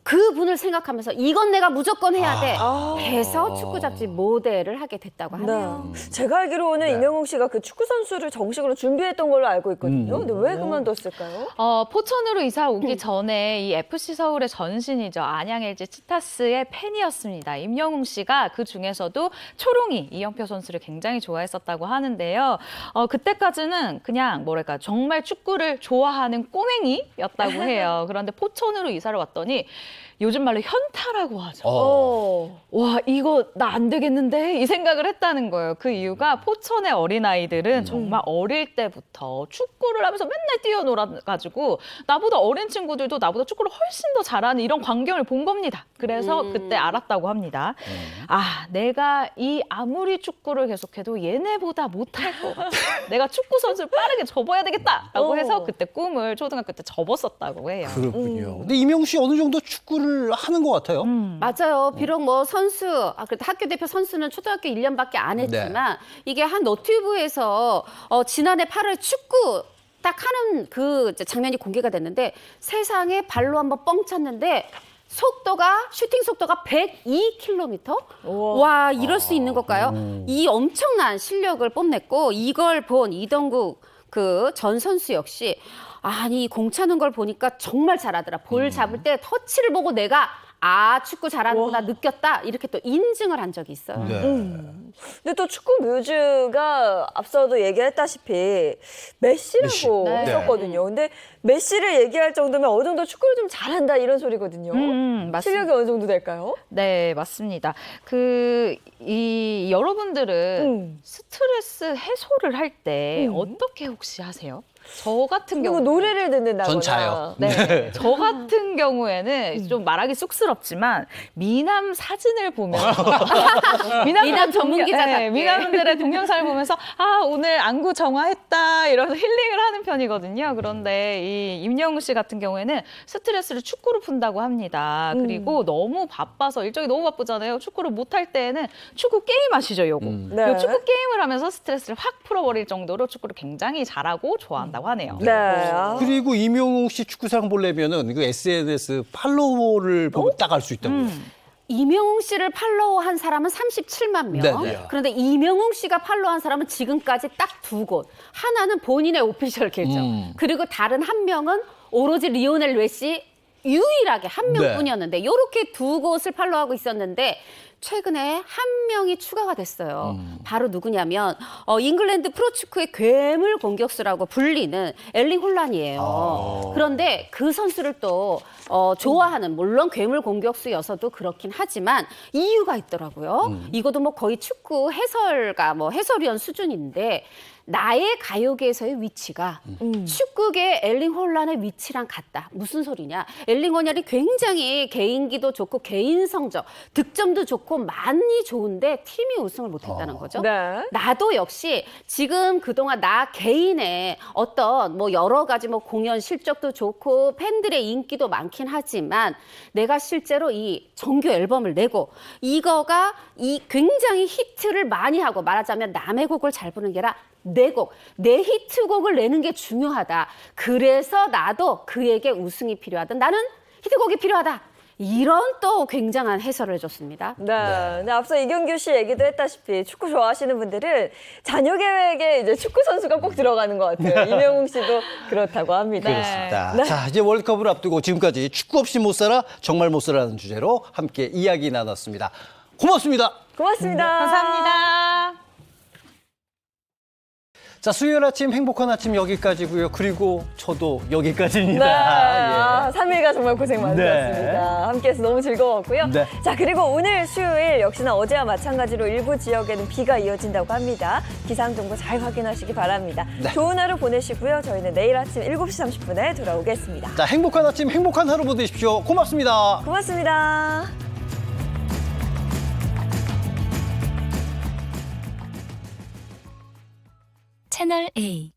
그분을 생각하면서 이건 내가 무조건 해야 돼 해서 축구 잡지 모델을 하게 됐다고 하네요. 제가 알기로는 임영웅 씨가 그 축구 선수를 정식으로 준비했던 걸로 알고 있거든요. 근데 왜 그만뒀을까요? 포천으로 이사 오기 전에 이 FC 서울의 전신이죠. 안양 LG 치타스의 팬이었습니다. 임영웅 씨가 그 중에서도 초롱이 이영표 선수를 굉장히 좋아했었다고 하는데요. 그때까지는 그냥 뭐랄까 정말 축구를 좋아하는 꼬맹이였다고 해요. 그런데 포천으로 이사를 왔더니 요즘 말로 현타라고 하죠. 와, 이거 나 안 되겠는데? 이 생각을 했다는 거예요. 그 이유가 포천의 어린아이들은 정말 어릴 때부터 축구를 하면서 맨날 뛰어놀아가지고 나보다 어린 친구들도 나보다 축구를 훨씬 더 잘하는 이런 광경을 본 겁니다. 그래서 그때 알았다고 합니다. 내가 아무리 축구를 계속해도 얘네보다 못할 것 같아. 내가 축구 선수를 빠르게 접어야 되겠다라고 해서 그때 꿈을 초등학교 때 접었었다고 해요. 그렇군요. 근데 임영웅 씨 어느 정도 축구를 하는 것 같아요. 맞아요. 비록 뭐 선수, 그래도 학교 대표 선수는 초등학교 1년밖에 안 했지만 이게 한 너튜브에서 지난해 8월 축구 딱 하는 그 장면이 공개가 됐는데 세상에 발로 한번 뻥 찼는데 슈팅 속도가 102km? 와, 이럴 수 있는 걸까요? 이 엄청난 실력을 뽐냈고 이걸 본 이동국 그 전 선수 역시 아니 공 차는 걸 보니까 정말 잘하더라. 볼 잡을 때 터치를 보고 내가 축구 잘하는구나 느꼈다. 이렇게 또 인증을 한 적이 있어요. 근데 또 축구 뮤즈가 앞서도 얘기했다시피 메시라고 했었거든요. 근데 메시를 얘기할 정도면 어느 정도 축구를 좀 잘한다 이런 소리거든요. 실력이 어느 정도 될까요? 네, 맞습니다. 여러분들은 스트레스 해소를 할 때 어떻게 혹시 하세요? 저 같은 경우 노래를 듣는다거나. 전 자요. 네. 저 같은 경우에는 좀 말하기 쑥스럽지만 미남 사진을 보면서 미남 전문 기자답게 미남들의 동영상을 보면서 오늘 안구 정화했다 이러면서 힐링을 하는 편이거든요. 그런데 이 임영웅 씨 같은 경우에는 스트레스를 축구로 푼다고 합니다. 그리고 너무 바빠서 일정이 너무 바쁘잖아요. 축구를 못할 때에는 축구 게임 아시죠, 요거? 요 축구 게임을 하면서 스트레스를 확 풀어버릴 정도로 축구를 굉장히 잘하고 좋아한다고 하네요. 그리고 임영웅 씨 축구사랑 보려면은 그 SNS 팔로워를 보면 딱 알 수 있다고. 임영웅 씨를 팔로우한 사람은 37만 명. 네네. 그런데 임영웅 씨가 팔로우한 사람은 지금까지 딱 2곳. 하나는 본인의 오피셜 계정. 그리고 다른 한 명은 오로지 리오넬 메시 유일하게 한 네. 명뿐이었는데 이렇게 두 곳을 팔로우하고 있었는데 최근에 한 명이 추가가 됐어요. 바로 누구냐면 잉글랜드 프로축구의 괴물 공격수라고 불리는 엘링 홀란이에요. 그런데 그 선수를 또 좋아하는, 물론 괴물 공격수여서도 그렇긴 하지만 이유가 있더라고요. 이것도 뭐 거의 축구 해설가, 뭐 해설위원 수준인데 나의 가요계에서의 위치가 축구계 엘링 홀란의 위치랑 같다. 무슨 소리냐? 엘링 홀란이 굉장히 개인기도 좋고 개인 성적, 득점도 좋고 많이 좋은데 팀이 우승을 못했다는 거죠. 네. 나도 역시 지금 그동안 나 개인의 어떤 뭐 여러 가지 뭐 공연 실적도 좋고 팬들의 인기도 많긴 하지만 내가 실제로 이 정규 앨범을 내고 이거가 이 굉장히 히트를 많이 하고 말하자면 남의 곡을 잘 부르는 게 아니라 내 곡, 내 히트곡을 내는 게 중요하다. 그래서 나도 그에게 우승이 필요하다. 나는 히트곡이 필요하다. 이런 또 굉장한 해설을 해줬습니다. 네. 근데 앞서 이경규 씨 얘기도 했다시피 축구 좋아하시는 분들은 자녀 계획에 이제 축구 선수가 꼭 들어가는 것 같아요. 이명웅 씨도 그렇다고 합니다. 그렇습니다. 네. 자, 이제 월드컵을 앞두고 지금까지 축구 없이 못 살아, 정말 못 살아라는 주제로 함께 이야기 나눴습니다. 고맙습니다. 고맙습니다. 감사합니다. 자, 수요일 아침 행복한 아침 여기까지고요. 그리고 저도 여기까지입니다. 네. 예. 3일간 정말 고생 많으셨습니다. 네. 함께해서 너무 즐거웠고요. 네. 자, 그리고 오늘 수요일 역시나 어제와 마찬가지로 일부 지역에는 비가 이어진다고 합니다. 기상 정보 잘 확인하시기 바랍니다. 네. 좋은 하루 보내시고요. 저희는 내일 아침 7시 30분에 돌아오겠습니다. 자, 행복한 아침, 행복한 하루 보내십시오. 고맙습니다. 고맙습니다. 채널 A